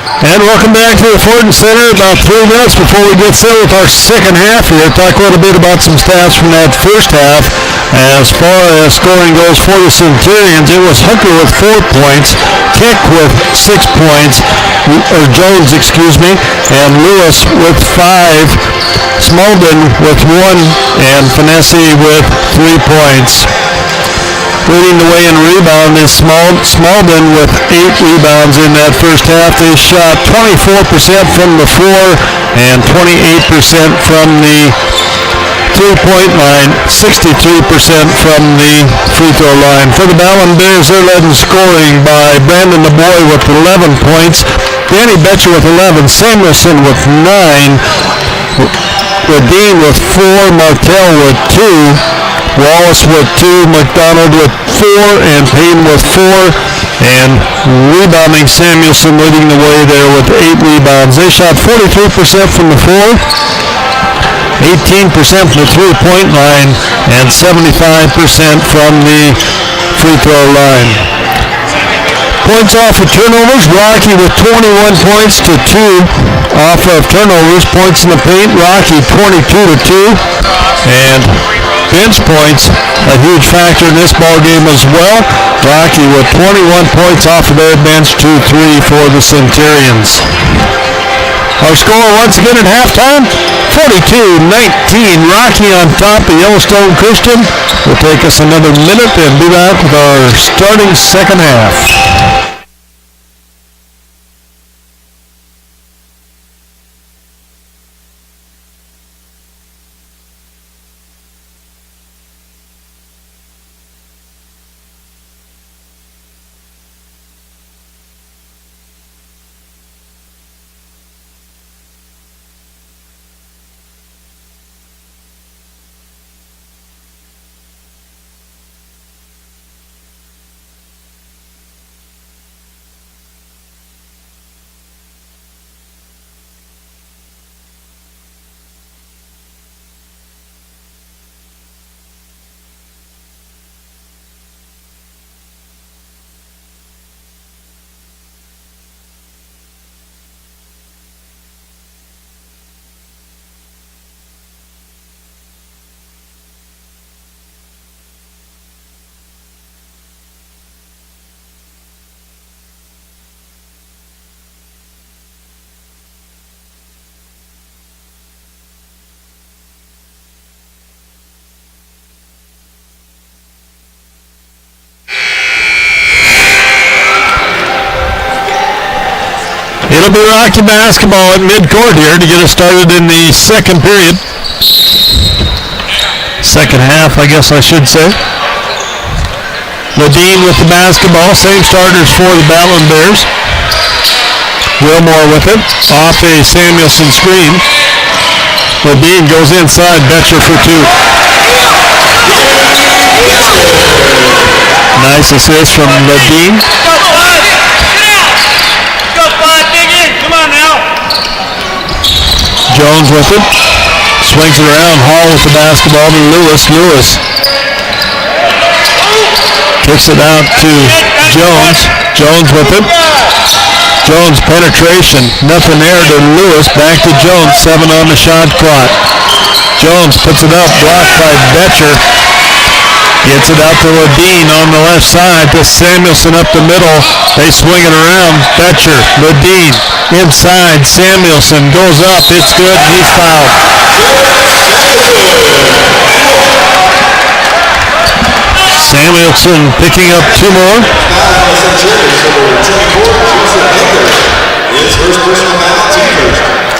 And welcome back to the Ford Center. About 3 minutes before we get set with our second half here. Talk a little bit about some stats from that first half. As far as scoring goes for the Centurions, it was Hooker with 4 points, Keck with 6 points, or Jones, excuse me, and Lewis with 5, Smaldon with 1, and Finesse with 3 points. Leading the way in rebound is Smaldon with 8 rebounds in that first half. They shot 24% from the floor and 28% from the three-point line, 63% from the free throw line. For the Battlin Bears, they're led in scoring by Brandon the Boy with 11 points, Danny Betcher with 11, Samuelson with 9, Radine with 4, Martell with 2, Wallace with 2, McDonald with 4, and Payne with 4. And rebounding, Samuelson leading the way there with 8 rebounds. They shot 43% from the floor, 18% from the three-point line, and 75% from the free throw line. Points off of turnovers, Rocky with 21 points to 2 off of turnovers. Points in the paint, Rocky 22 to 2. And bench points, a huge factor in this ball game as well. Rocky with 21 points off of their bench, 2-3 for the Centurions. Our score once again at halftime, 42-19. Rocky on top of Yellowstone Christian. Will take us another minute and be back with our starting second half. It'll be Rocky basketball at midcourt here to get us started in the second period. Second half, I guess I should say. Ladine with the basketball. Same starters for the Battlin Bears. Wilmore with it. Off a Samuelson screen. Ladine goes inside. Betcher for 2. Nice assist from Ladine. Jones with it. Swings it around. Hall with the basketball to Lewis. Lewis kicks it out to Jones. Jones with it. Jones penetration. Nothing there to Lewis. Back to Jones. 7 on the shot clock. Jones puts it up. Blocked by Betcher. Gets it out to Ladine on the left side to Samuelson up the middle. They swing it around. Betcher, Ladine, inside. Samuelson goes up. It's good. He's fouled. Samuelson picking up 2 more.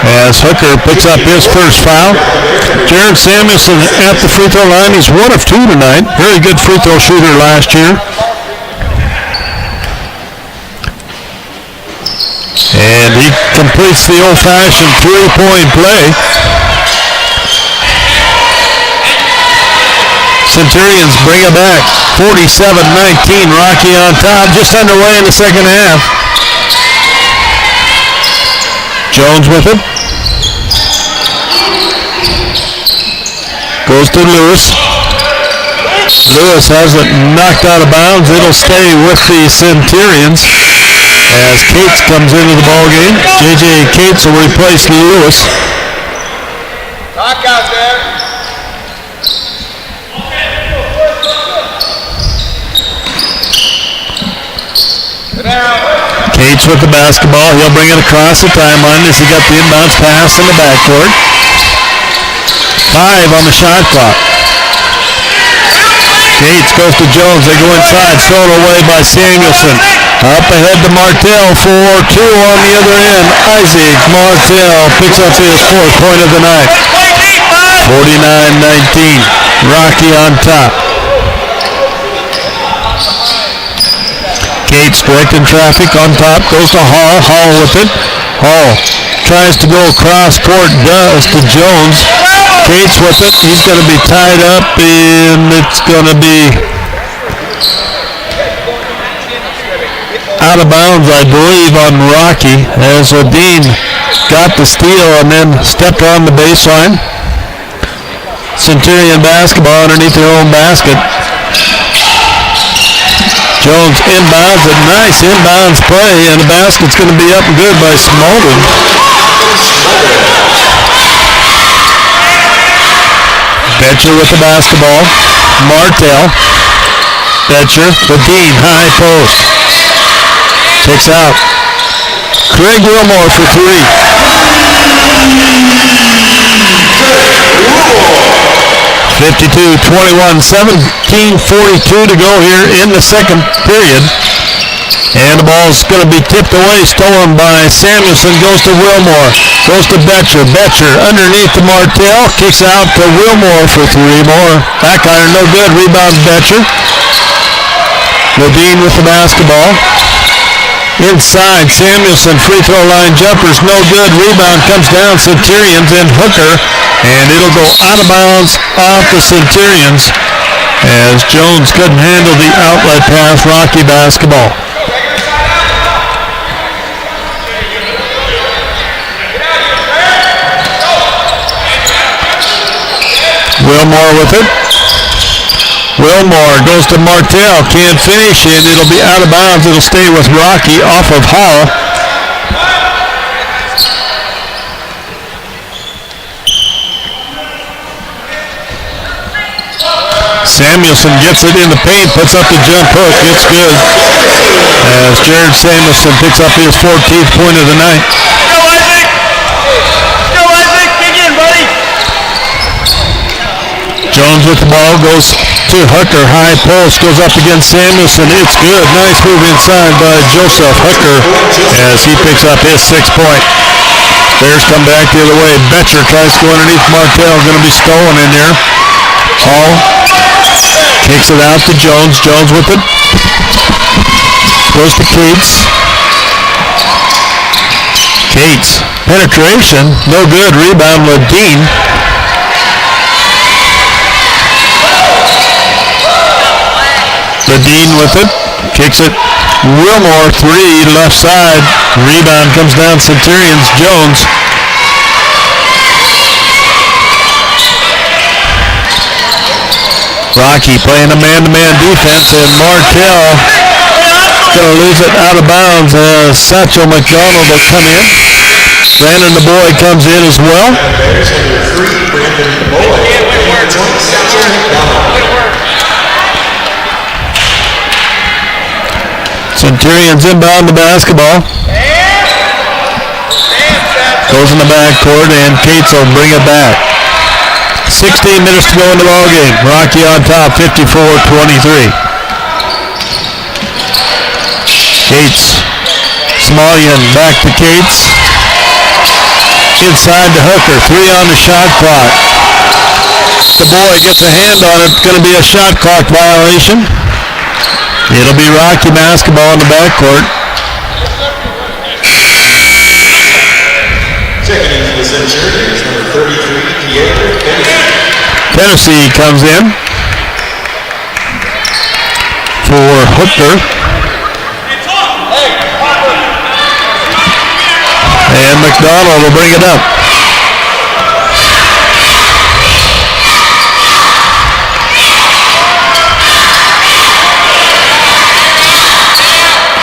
As Hooker picks up his first foul. Jared Samuelson at the free throw line. He's 1 of 2 tonight. Very good free throw shooter last year. And he completes the old-fashioned three-point play. Centurions bring it back. 47-19. Rocky on top. Just underway in the second half. Jones with it. Goes to Lewis. Lewis has it knocked out of bounds. It'll stay with the Centurions. as Cates comes into the ball game. J.J. Cates will replace Lewis. Knock out there. Cates with the basketball. He'll bring it across the timeline as he got the inbounds pass in the backcourt. 5 on the shot clock. Cates goes to Jones. They go inside. Stolen away by Samuelson. Up ahead to Martell for 2 on the other end. Isaac Martell picks up his 4th point of the night. 49-19. Rocky on top. Cates directing traffic on top. Goes to Hall. Hall with it. Hall tries to go across court. Does to Jones. Cates with it. He's going to be tied up, and it's going to be out of bounds, I believe, on Rocky, as Odine got the steal and then stepped on the baseline. Centurion basketball underneath their own basket. Jones inbounds it. Nice inbounds play, and the basket's going to be up and good by Smolden. Betcher with the basketball. Martell. Betcher. Odine. High post. Takes out. Craig Wilmore for 3. 52-21, 17:42 to go here in the second period. And the ball's going to be tipped away, stolen by Samuelson, goes to Wilmore, goes to Betcher. Betcher underneath to Martell, kicks out to Wilmore for 3 more. Back iron, no good. Rebounds Betcher. Modine with the basketball. Inside, Samuelson, free throw line jumpers, no good. Rebound comes down, Centurions and Hooker, and it'll go out of bounds off the Centurions as Jones couldn't handle the outlet pass. Rocky basketball. Wilmore with it. Wilmore goes to Martell, can't finish, and it'll be out of bounds. It'll stay with Rocky off of Hall. Samuelson gets it in the paint, puts up the jump hook. It's good as Jared Samuelson picks up his 14th point of the night. Go, Isaac! Go, Isaac! Dig in, buddy! Jones with the ball, goes to Hooker, high post, goes up against Samuelson. It's good. Nice move inside by Joseph Hooker as he picks up his 6th point. Bears come back the other way. Betcher tries to go underneath Martell. Going to be stolen in there. Hall kicks it out to Jones. Jones with it. Goes to Cates. Cates. Penetration. No good. Rebound Ledeen. Ledeen with it. Kicks it. Wilmore, 3, left side. Rebound comes down. Centurions. Jones. Rocky playing a man-to-man defense, and Martell going to lose it out of bounds as Satchel McDonald will come in. Brandon the Boy comes in as well. Centurions inbound the basketball. Goes in the backcourt, and Cates will bring it back. 16 minutes to go in the ball game. Rocky on top, 54-23. Cates. Smolian back to Cates. Inside to Hooker. 3 on the shot clock. The Boy gets a hand on it. Going to be a shot clock violation. It'll be Rocky basketball in the backcourt. Checking in for the Centurions, number 33, Diego Tennessee comes in for Hooker. And McDonald will bring it up.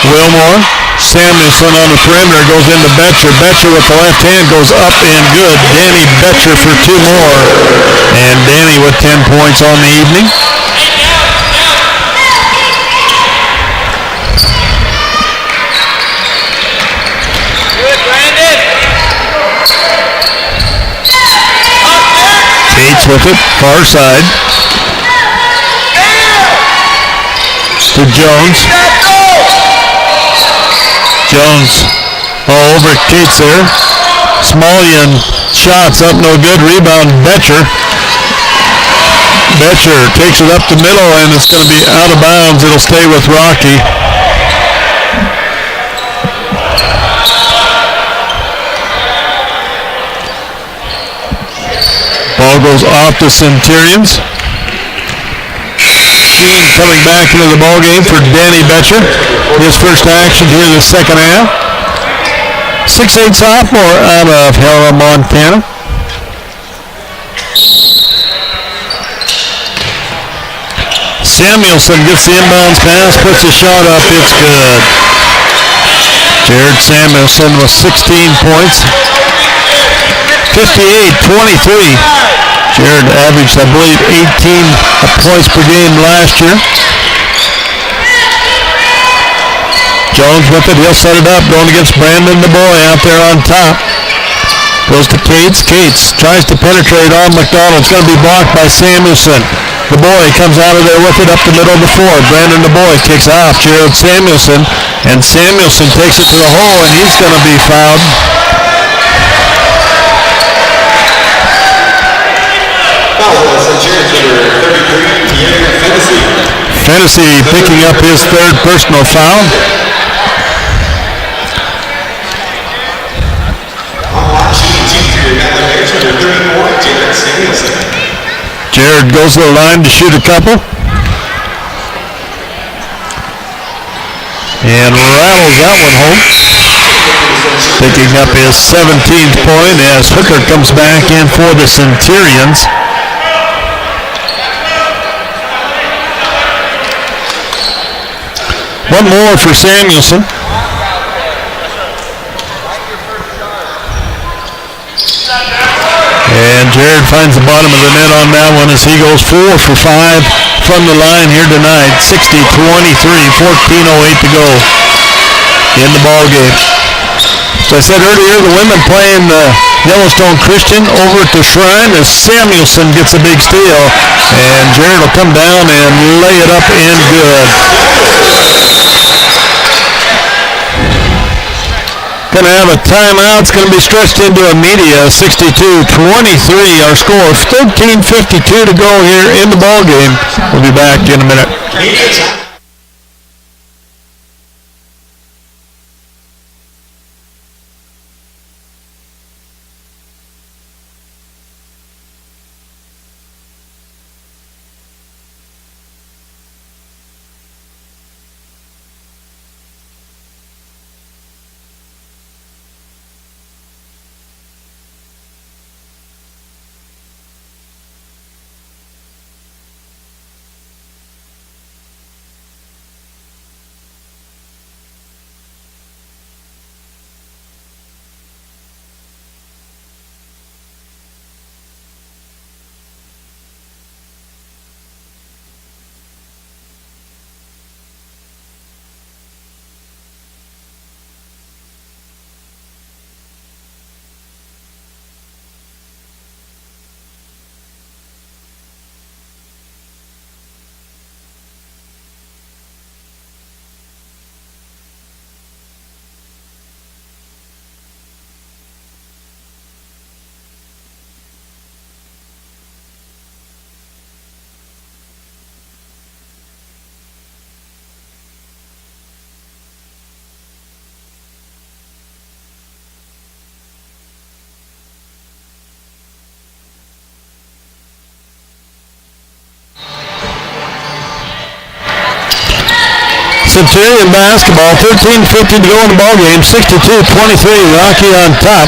Wilmore Samuelson on the perimeter goes into Betcher. Betcher with the left hand goes up and good. Danny Betcher for 2 more. And Danny with 10 points on the evening. Good, Brandon. Cates with it, far side. To Jones. Jones all over Cates there. Smolian shots up, no good. Rebound, Betcher. Betcher takes it up the middle, and it's going to be out of bounds. It'll stay with Rocky. Ball goes off the Centurions. Sheen coming back into the ball game for Danny Betcher. His first action here in the second half. 6'8" sophomore out of Helena, Montana. Samuelson gets the inbounds pass, puts a shot up, it's good. Jared Samuelson with 16 points. 58-23. Jared averaged, I believe, 18 points per game last year. Jones with it, he'll set it up, going against Brandon the boy out there on top. Goes to Cates. Cates tries to penetrate on McDonald. It's going to be blocked by Samuelson. The boy comes out of there with it up the middle of the floor. Brandon the boy kicks off Jared Samuelson, and Samuelson takes it to the hole, and he's going to be fouled. Centurions number 33, Pierre Fennessy. Fennessy picking up his third personal foul. Jared goes to the line to shoot a couple. And rattles that one home. Picking up his 17th point as Hooker comes back in for the Centurions. One more for Samuelson. And Jared finds the bottom of the net on that one as he goes 4 for 5 from the line here tonight. 60-23, 14:08 to go in the ball game. So I said earlier, the women playing Yellowstone Christian over at the Shrine as Samuelson gets a big steal. And Jared will come down and lay it up and good. Going to have a timeout. It's going to be stretched into a media. 62-23 our score. 13:52 to go here in the ball game. We'll be back in a minute. Centurion basketball, 13:50 to go in the ball game. 62-23, Rocky on top.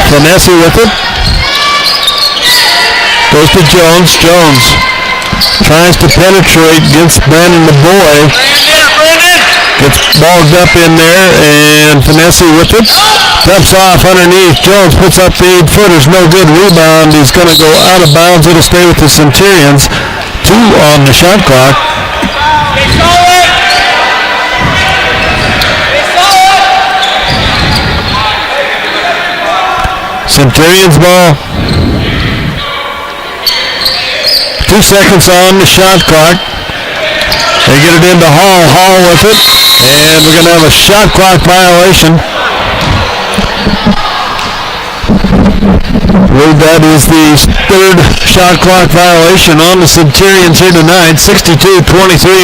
Fennessy with it. Goes to Jones. Jones Tries to penetrate, gets Brandon the boy. Gets bogged up in there, and Finesse with it. Dumps off underneath. Jones puts up the 8-footers. No good rebound. He's going to go out of bounds. It'll stay with the Centurions. 2 on the shot clock. Centurions ball. 2 seconds on the shot clock. They get it into Hall. Hall with it. And we're going to have a shot clock violation. I believe that is the 3rd shot clock violation on the Centurions here tonight. 62-23,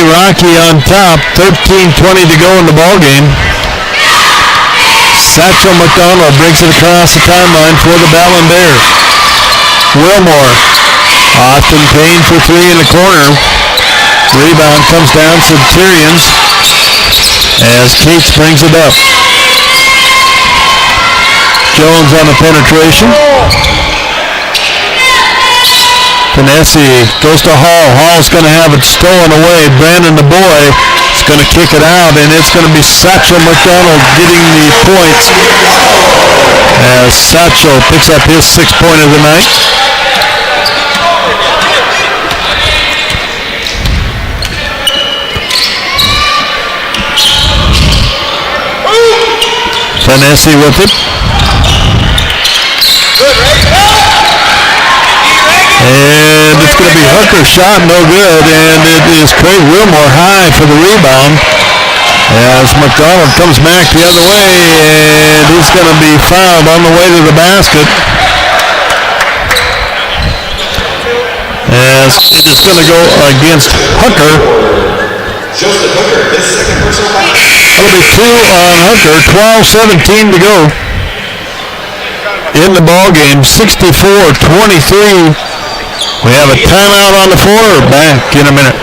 Rocky on top. 13:20 to go in the ball game. Satchel McDonald brings it across the timeline for the Battlin Bears. Wilmore. Austin Payne for 3 in the corner. Rebound comes down Centurions as Cates brings it up. Jones on the penetration. Finesse goes to Hall. Hall's going to have it stolen away. Brandon the boy is going to kick it out, and it's going to be Satchel McDonald getting the points as Satchel picks up his 6th point of the night. Finesse with it. And it's going to be Hooker's shot, no good. And it is Craig Wilmore high for the rebound. As McDonald comes back the other way, and he's going to be fouled on the way to the basket. As it is going to go against Hooker. Joseph Hooker, his 2nd personal foul. That'll be 2 on Hooker. 12:17 to go in the ball game. 64-23. We have a timeout on the floor. Back in a minute.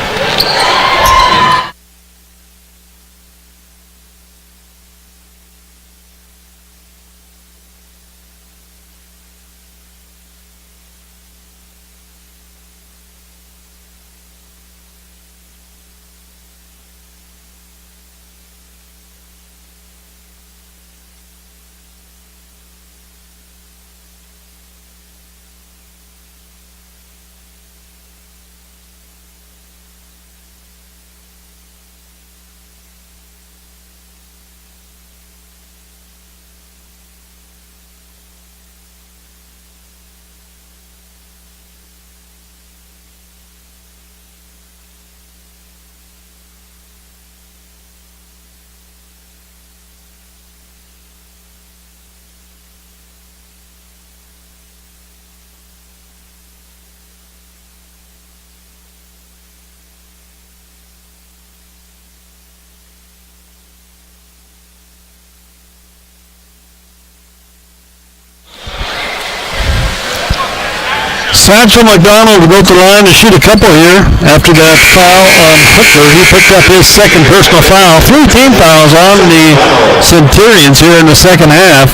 Satchel McDonald will go to the line to shoot a couple here after that foul on Hooker. He picked up his 2nd personal foul. 3 team fouls on the Centurions here in the 2nd half.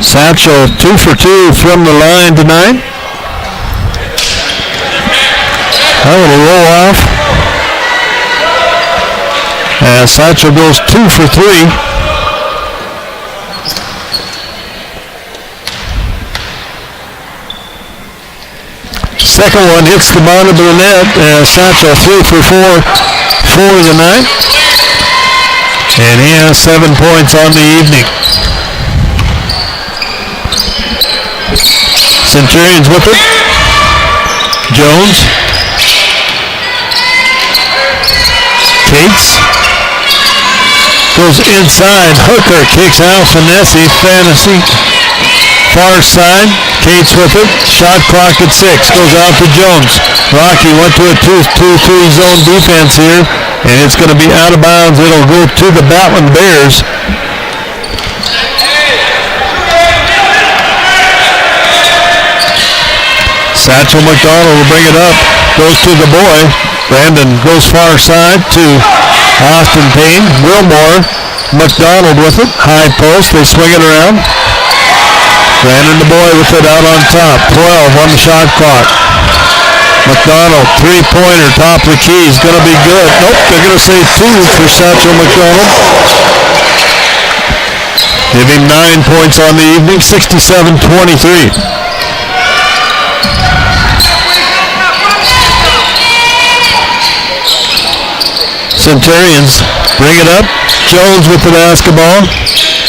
Satchel 2 for 2 from the line tonight. That will roll off. As Satchel goes 2 for 3. Second one hits the bottom of the net as Satchel 3 for 4 for the night. And he has 7 points on the evening. Centurions with it. Jones. Cates. Goes inside. Hooker kicks out. Finesse. Fantasy. Far side. Cates with it. Shot clock at 6. Goes out to Jones. Rocky went to a 2-2-3 zone defense here. And it's going to be out of bounds. It'll go to the Battlin Bears. Satchel McDonald will bring it up. Goes to the boy. Brandon goes far side to Austin Payne. Wilmore. McDonald with it. High post. They swing it around. Brandon the boy with it out on top. 12 on the shot clock. McDonald, three-pointer, top of the key, is going to be good. Nope, they're going to say two for Satchel McDonald. Give him 9 points on the evening, 67-23. Centurions bring it up. Jones with the basketball.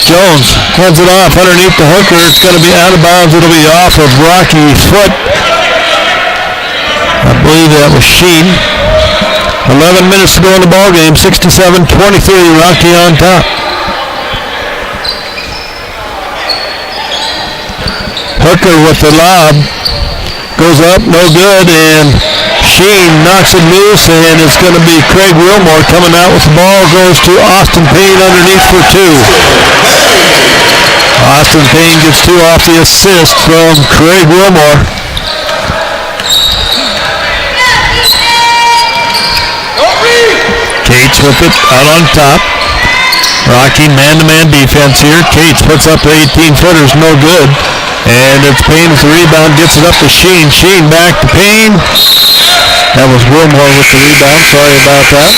Jones hands it off underneath the hooker. It's going to be out of bounds. It'll be off of Rocky's foot. I believe that was Sheen. 11 minutes to go in the ball game. 67-23. Rocky on top. Hooker with the lob. Goes up, no good, and Sheen knocks it loose, and it's going to be Craig Wilmore coming out with the ball. Goes to Austin Payne underneath for two. Austin Payne gets two off the assist from Craig Wilmore. Cates with it out on top. Rocky man-to-man defense here. Cates puts up 18-footers, no good. And it's Payne with the rebound, gets it up to Sheen. Sheen back to Payne. That was Wilmore with the rebound. Sorry about that.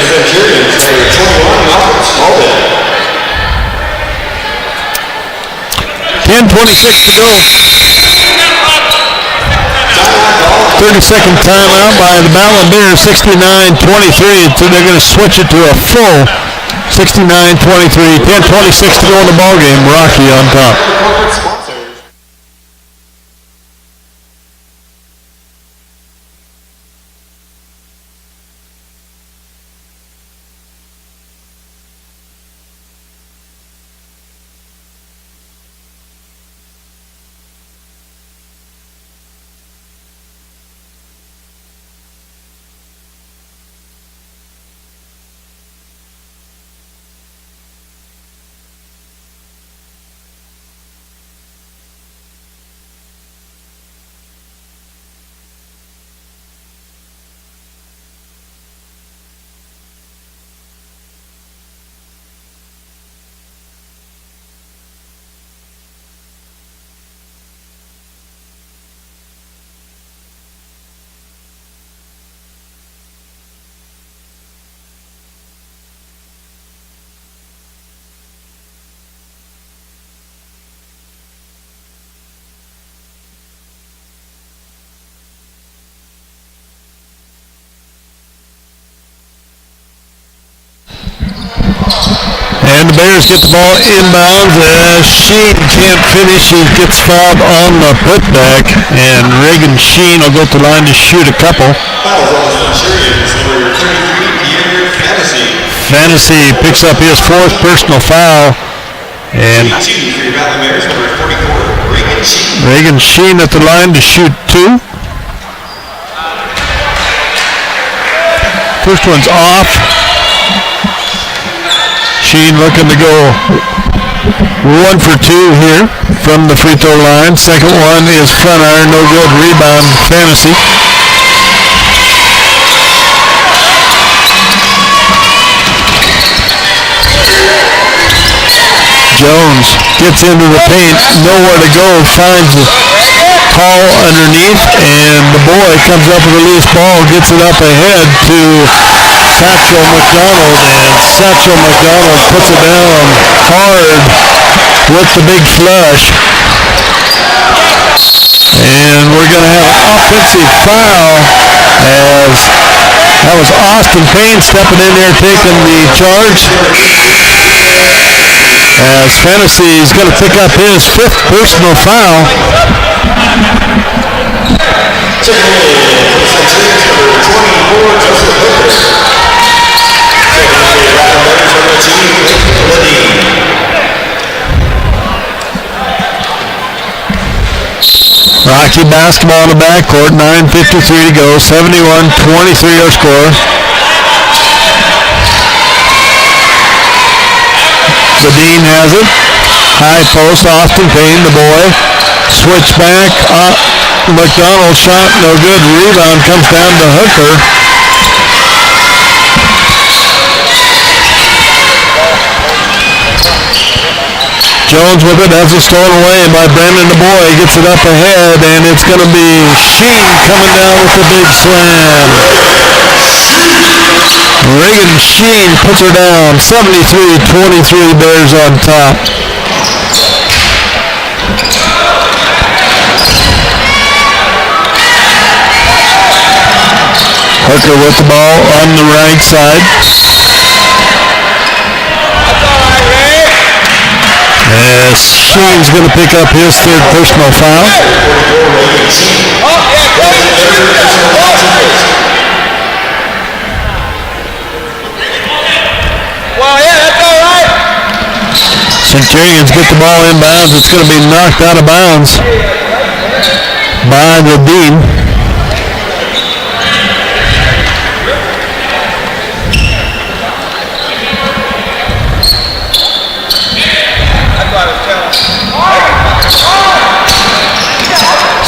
Centurions, number 21, Malcolm Smallville. 10:26 to go. 30-second timeout by the Battlin Bears, 69-23. So they're going to switch it to a full 69-23. 10:26 to go in the ballgame. Rocky on top. And the Bears get the ball inbounds as Sheen can't finish. He gets fouled on the putback, and Reagan Sheen will go to the line to shoot a couple. Fouls on the Centurions, number 33, Pierre Fantasy. Fantasy picks up his fourth personal foul. And 22 for your Battlin Bears, number 44, Reagan Sheen. Reagan Sheen at the line to shoot two. First one's off. Sheen looking to go 1 for 2 here from the free throw line. Second one is front iron, no good. Rebound, Fantasy. Jones gets into the paint, nowhere to go, finds Hall underneath, and the boy comes up with a loose ball, gets it up ahead to Satchel McDonald, and Satchel McDonald puts it down hard with the big flush. And we're going to have an offensive foul as that was Austin Payne stepping in there taking the charge. As Fantasy is going to pick up his fifth personal foul. Rocky basketball in the backcourt, 9:53 to go, 71-23 our score. Dean has it. High post, Austin Payne, the boy. Switch back. McDonald shot, no good. Rebound comes down to Hooker. Jones with it, has it stolen away by Brandon the boy, gets it up ahead, and it's going to be Sheen coming down with the big slam. Reagan Sheen puts her down, 73-23, Bears on top. Hooker with the ball on the right side. As Sheen's going to pick up his third personal foul. Centurions get the ball inbounds. It's going to be knocked out of bounds by the Dean.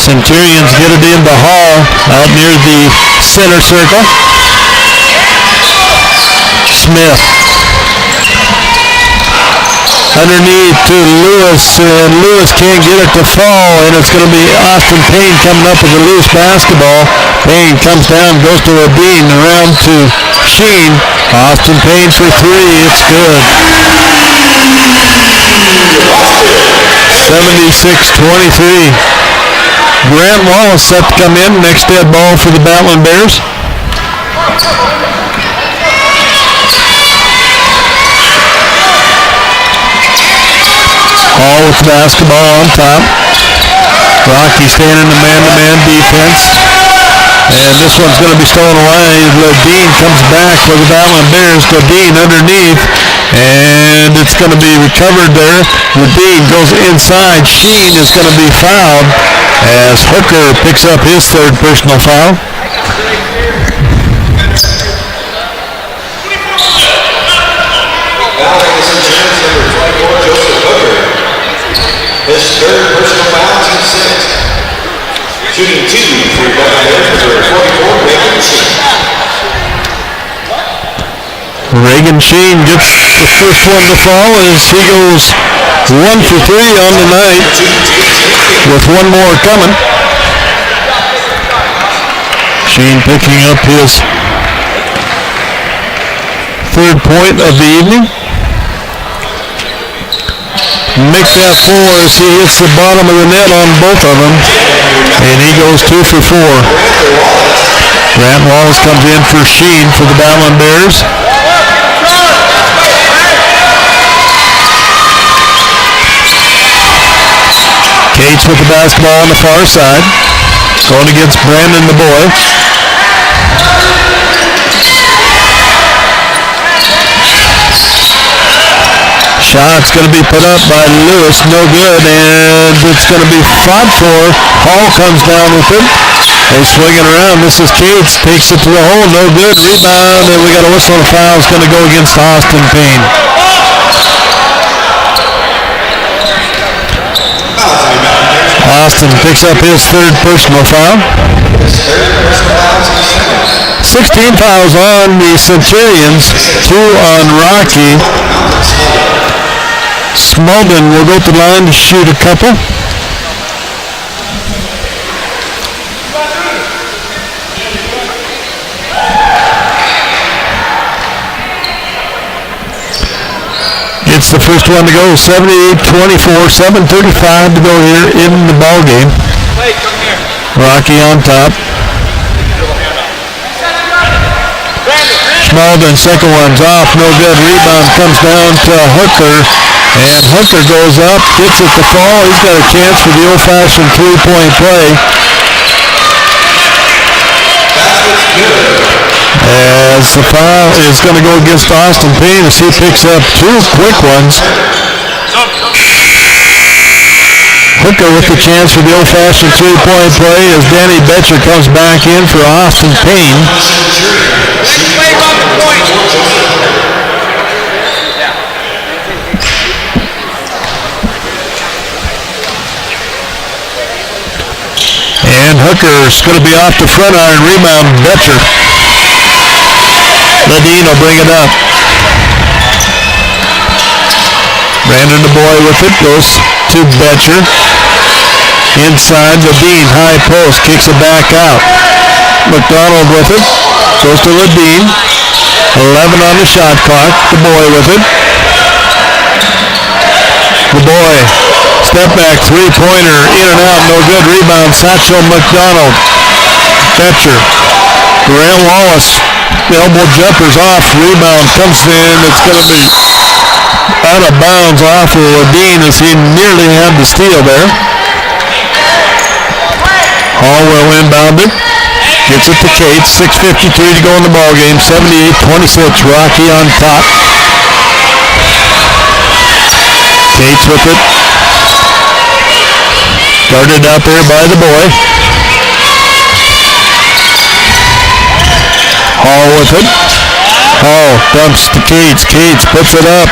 Centurions get it into Hall out near the center circle. Smith underneath to Lewis, and Lewis can't get it to fall, and it's going to be Austin Payne coming up with a loose basketball. Payne comes down, goes to a Dean, around to Sheen. Austin Payne for three, it's good. 76-23. Grant Wallace set to come in, next dead ball for the Battlin Bears. Hall with the basketball on top. Rocky staying in the man-to-man defense. And this one's going to be stolen away. Ledeen comes back for the Battlin Bears. Ledeen underneath. And it's going to be recovered there. Ledeen goes inside. Sheen is going to be fouled as Hooker picks up his third personal foul. His third personal foul, team 6. Shooting 2 for the Bears, number 44, Reagan Sheen. Reagan Sheen gets the first one to fall as he goes 1 for 3 on the night with one more coming. Sheen picking up his third point of the evening. Make that 4 as he hits the bottom of the net on both of them. And he goes 2 for 4. Grant Wallace comes in for Sheen for the Battlin Bears. Cates with the basketball on the far side. Going against Brandon the boy. Shot's going to be put up by Lewis, no good, and it's going to be fought for. Hall comes down with it. They swing it around. This is Cates, takes it to the hole, no good. Rebound, and we got a whistle and a foul. It's going to go against Austin Payne. Austin picks up his third personal foul. 16 fouls on the Centurions, 2 on Rocky. Smolden will go to the line to shoot a couple. It's the first one to go, 78-24, 7:35 to go here in the ball game. Rocky on top. Smolden, second one's off, no good. Rebound comes down to Hooker, and Hooker goes up, gets it to fall. He's got a chance for the old-fashioned three-point play. As the foul is going to go against Austin Payne as he picks up 2 quick ones. Hooker with the chance for the old-fashioned three-point play as Danny Betcher comes back in for Austin Payne. And Hooker's going to be off the front iron. Rebound, Betcher. Ledeen will bring it up. Brandon the boy with it, goes to Betcher. Inside, Ledeen, high post, kicks it back out. McDonald with it, goes to Ledeen. 11 on the shot clock. The boy with it. The boy, step back, three-pointer, in and out, no good. Rebound, Satchel McDonald. Betcher. Graham Wallace, elbow jumpers off. Rebound comes in. It's going to be out of bounds off of Ledeen as he nearly had the steal there. Hall will inbound it. Gets it to Cates. 6:53 to go in the ballgame. 78-26. Rocky on top. Cates with it. Guarded out there by the boy. Hall with it. Hall dumps to Cates. Cates puts it up.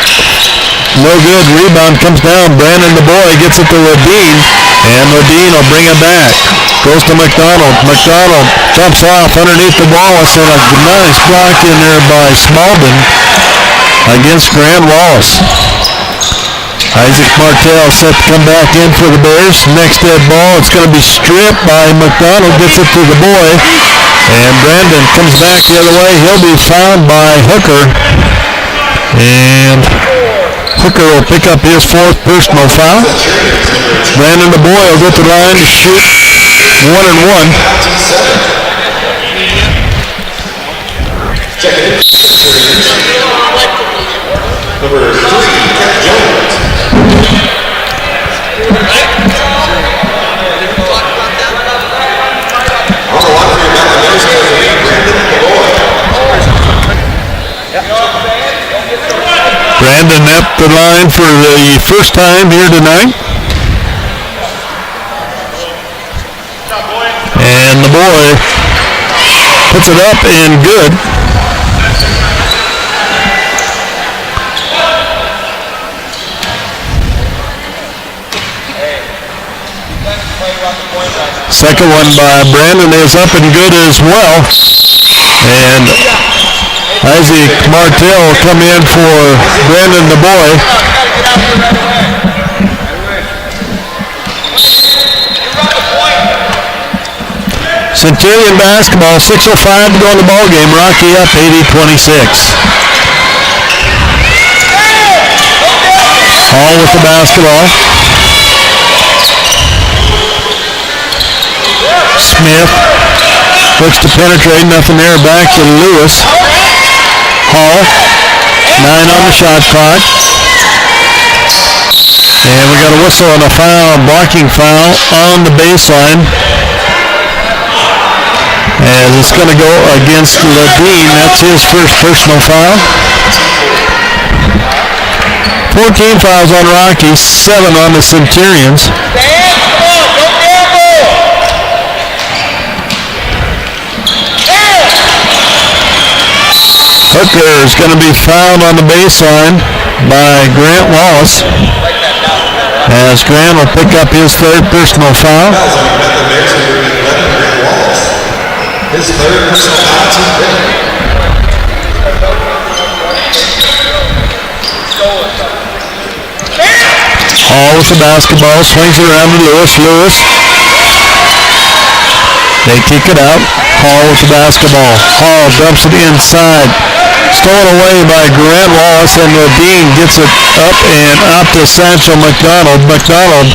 No good. Rebound comes down. Brandon the boy gets it to Ledeen. And Ledeen will bring it back. Goes to McDonald. McDonald jumps off underneath the Wallace, and a nice block in there by Spalding against Grant Wallace. Isaac Martell set to come back in for the Bears. Next dead ball, it's going to be stripped by McDonald. Gets it to the boy. And Brandon comes back the other way. He'll be fouled by Hooker. And Hooker will pick up his fourth personal foul. Brandon the boy will go to the line to shoot 1 and 1. Number 3, Jones. On the line for your Battlin, Brandon the boy. Brandon up the line for the first time here tonight. And the boy puts it up and good. Second one by Brandon is up and good as well. And Isaac Martell will come in for Brandon the boy. Centurion basketball, 6:05 to go in the ball game. Rocky up 80-26. Hall with the basketball. Smith looks to penetrate, nothing there. Back to Lewis. Hall, 9 on the shot clock. And we got a whistle and a foul, blocking foul on the baseline. As it's going to go against Ledeen. That's his first personal foul. 14 fouls on Rocky, 7 on the Centurions. Hooker is going to be fouled on the baseline by Grant Wallace. As Grant will pick up his third personal foul. His third personal foul, team Britain. Hall with the basketball, swings it around to Lewis. Lewis. They kick it out. Hall with the basketball. Hall dumps it inside. Stolen away by Grant Wallace, and Ledeen gets it up and out to Satchel McDonald. McDonald,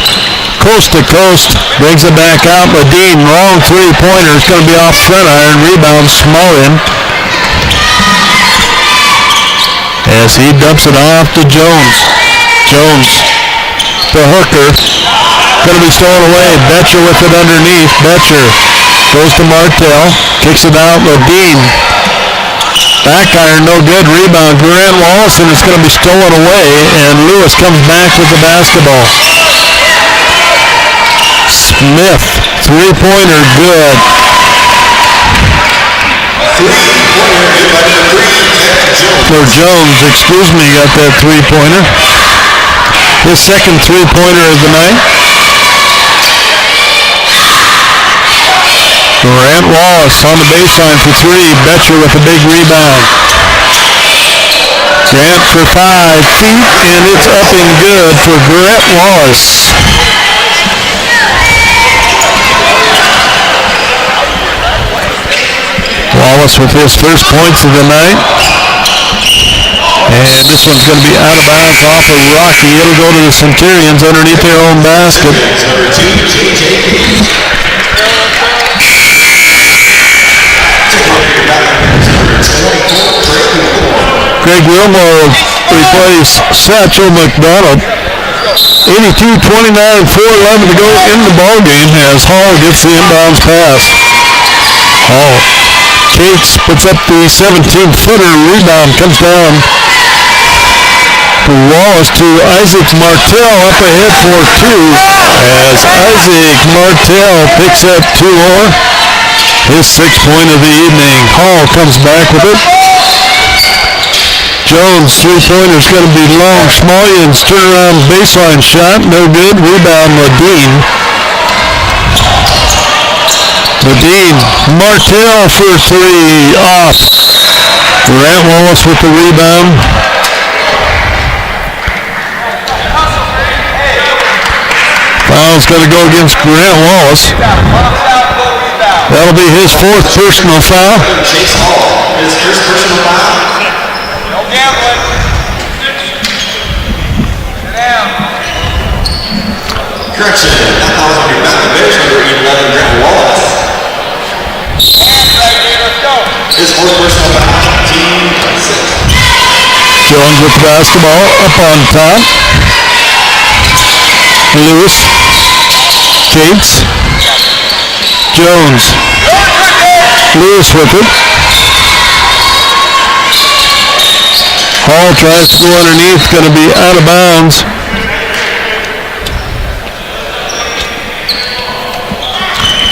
coast to coast, brings it back out. Ledeen, wrong three-pointer. It's going to be off front iron. Rebound, Smullen. As he dumps it off to Jones. Jones to Hooker. Going to be stolen away. Betcher with it underneath. Betcher goes to Martell. Kicks it out. Ledeen. Back iron, no good. Rebound, Grant Wallace, and it's going to be stolen away. And Lewis comes back with the basketball. Smith, three-pointer, good. For Jones, excuse me, got that three-pointer. His second three-pointer of the night. Grant Wallace on the baseline for three. Betcher with a big rebound. Grant for 5 feet, and it's up and good for Brett Wallace. Wallace with his first points of the night. And this one's going to be out of bounds off of Rocky. It'll go to the Centurions underneath their own basket. Number 2, J.J. Greg Wilmore replaces Satchel McDonald. 82-29, 4:11 to go in the ball game as Hall gets the inbounds pass. Hall. Cates puts up the 17-footer. Rebound comes down to Wallace to Isaac Martell up ahead for 2 as Isaac Martell picks up 2 more. His 6th point of the evening. Hall comes back with it. Jones, 3-pointer is going to be long. Smallion's turnaround baseline shot, no good. Rebound, Ladine. Ladine, Martell for 3, off. Grant Wallace with the rebound. Foul's going to go against Grant Wallace. That'll be his 4th personal foul. Chase Hall, his first personal foul. No gambling. Sit down. Correction, that foul's on your back of bench, number 11, Grant Wallace. Let's go. His 4th personal foul, team 6. Jones with the basketball up on top. Lewis. Cates. Jones. Lewis with it. Hall tries to go underneath, going to be out of bounds.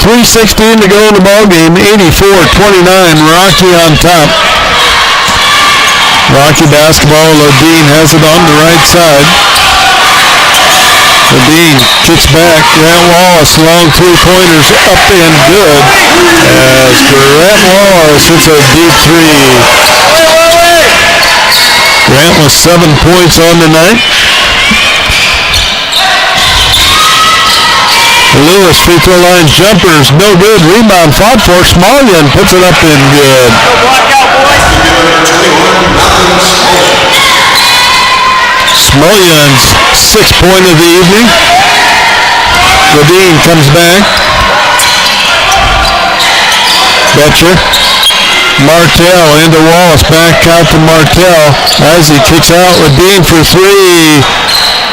.316 to go in the ball game. 84-29. Rocky on top. Rocky basketball. Ladine has it on the right side. Ladine kicks back. Grant Wallace, long 3-pointers up and good. As Grant Wallace hits a deep 3. Grant with 7 points on the night. Lewis free throw line jumpers, no good. Rebound fought for. Smallyon puts it up and good. Smollion's 6th point of the evening. Ladine comes back. Betcher. Martell into Wallace. Back out to Martell. Isaac kicks out. Ladine for 3.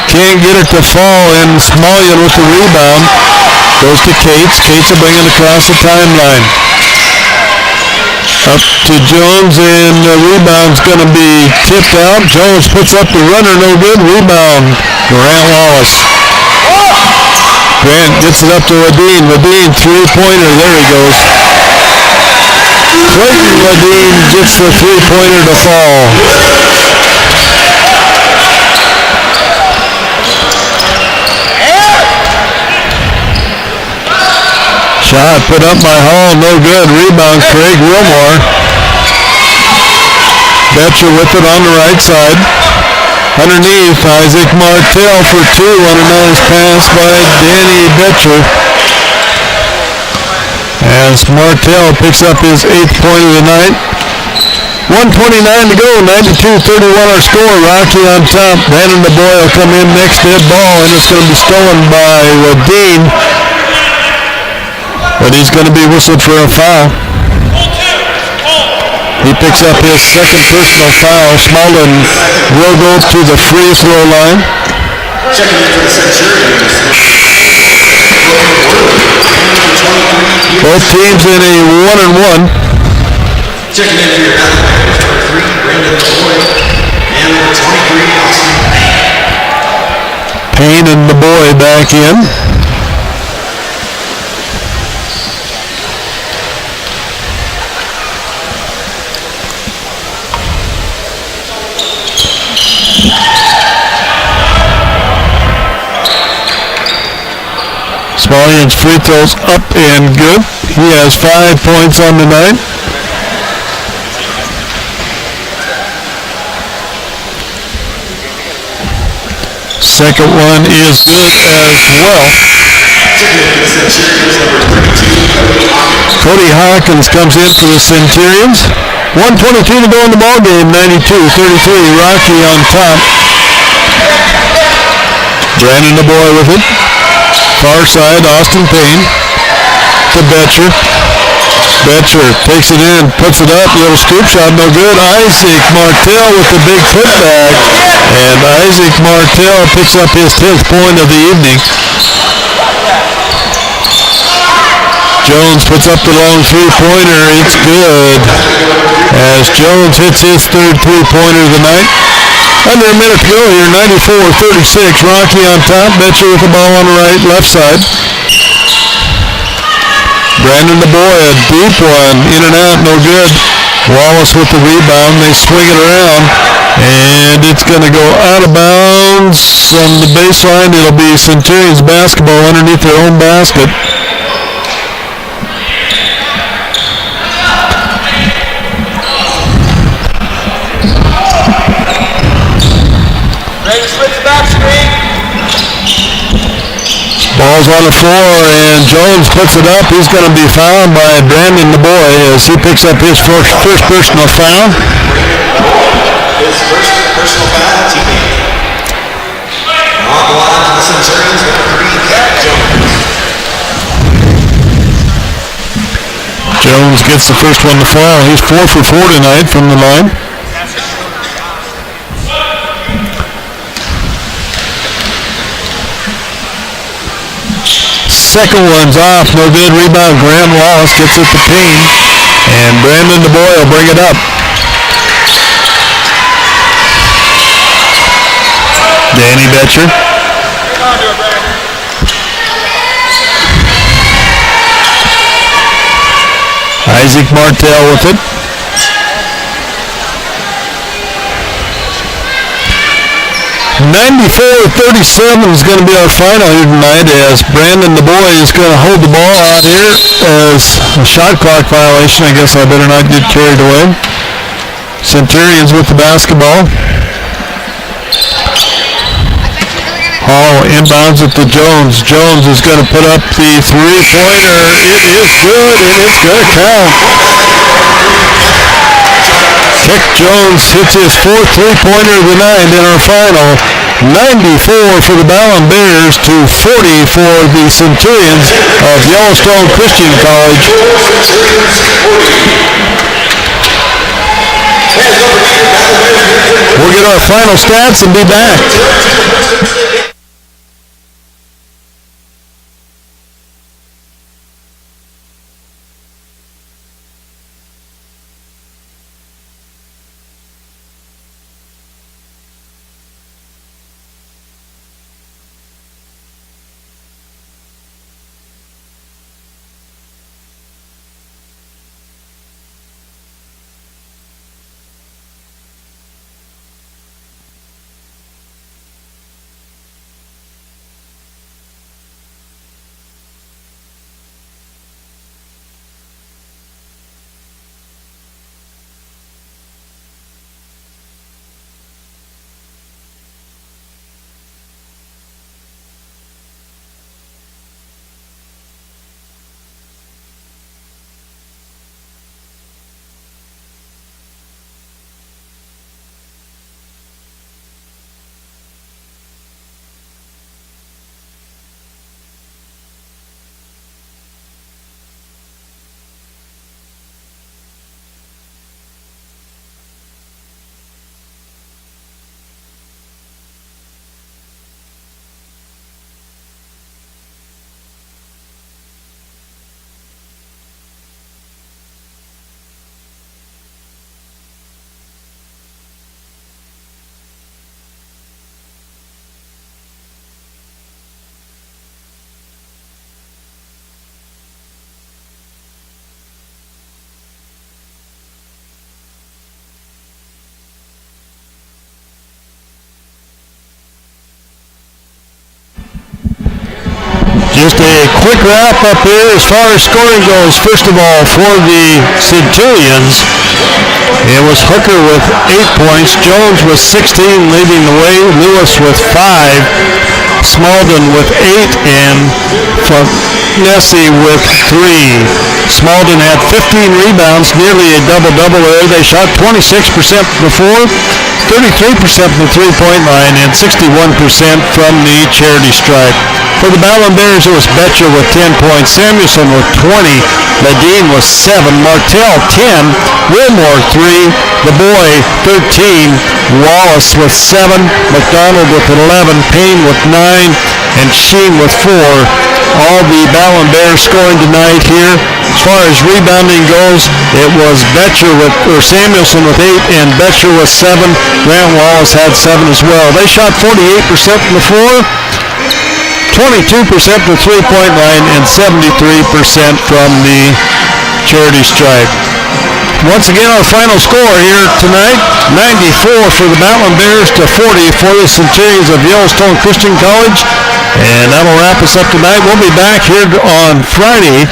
Can't get it to fall, and Smallyon with the rebound. Goes to Cates. Cates will bring it across the timeline. Up to Jones, and the rebound's going to be tipped out. Jones puts up the runner, no good. Rebound, Grant Wallace. Grant gets it up to Ladine. Ladine, 3-pointer. There he goes. Clayton Ladine gets the 3-pointer to fall. Shot put up by Hall, no good. Rebound, Craig Wilmore. Betcher with it on the right side. Underneath, Isaac Martell for 2 on a nice pass by Danny Betcher. As Martell picks up his 8th point of the night. 1:29 to go, 92-31 our score. Rocky on top. Brandon DeBoy will come in next to hit ball, and it's going to be stolen by Ladine. But he's going to be whistled for a foul. He picks up his 2nd personal foul. Smallyon will go to the free throw line. Checking in for the Centurions. Both teams in a 1-1. Checking in for your Battlin, number 3, Brandon DeBoy, and number 23, Austin Payne. Payne and the boy back in. Smallyon's free throws up and good. He has 5 points on the night. Second one is good as well. Cody Hawkins comes in for the Centurions. 1:22 to go in the ball game. 92-33. Rocky on top. Brandon the boy with it. Far side, Austin Payne to Betcher. Betcher takes it in, puts it up, little scoop shot, no good. Isaac Martell with the big putback, and Isaac Martell picks up his 10th point of the evening. Jones puts up the long three-pointer, it's good, as Jones hits his third three-pointer of the night. Under a minute to go here, 94-36, Rocky on top, Betcher with the ball on the left side. Brandon the boy, a deep one, in and out, no good. Wallace with the rebound, they swing it around, and it's going to go out of bounds on the baseline. It'll be Centurions basketball underneath their own basket. Ready to switch the back screen? Ball's on the floor, and Jones puts it up. He's going to be fouled by Brandon the boy as he picks up his first personal foul. His first personal foul, teammate. On the line for the Centurions, number 3, Cat Jones. Jones gets the first one to foul. He's 4 for 4 tonight from the line. Second one's off, no good. Rebound, Graham Wallace gets it to Payne, and Brandon the boy will bring it up. Danny Betcher. Isaac Martell with it. .94-37 is going to be our final here tonight, as Brandon the boy is going to hold the ball out here as a shot clock violation. I guess I better not get carried away. Centurions with the basketball. Hall inbounds it to Jones. Jones is going to put up the three-pointer. It is good, and it's going to count. Kick Jones hits his fourth three-pointer of the night in our final. 94 for the Battlin Bears to 40 for the Centurions of Yellowstone Christian College. We'll get our final stats and be back. Just a quick wrap up here as far as scoring goes. First of all, for the Centurions, It was Hooker with 8 points, Jones with 16 leading the way, Lewis with 5, Smalden with 8, and Nessie with 3. Smalden had 15 rebounds, nearly a double-double there. They shot 26% from the floor, 33% from the three-point line, and 61% from the charity stripe. For the Battlin Bears, it was Betcher with 10 points, Samuelson with 20, Ledeen with 7, Martell 10, Wilmore 3, the boy 13, Wallace with 7, McDonald with 11, Payne with 9, and Sheen with 4. All the Battlin Bears scoring tonight here. As far as rebounding goes, it was Samuelson with 8 and Betcher with 7. Grant Wallace had 7 as well. They shot 48% from the floor, 22% from the three-point line, and 73% from the charity stripe. Once again, our final score here tonight, 94 for the Battlin Bears to 40 for the Centurions of Yellowstone Christian College. And that'll wrap us up tonight. We'll be back here on Friday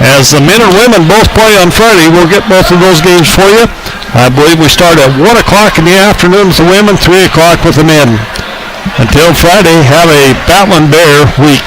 as the men and women both play on Friday. We'll get both of those games for you. I believe we start at 1 o'clock in the afternoon with the women, 3 o'clock with the men. Until Friday, have a Battlin Bear week.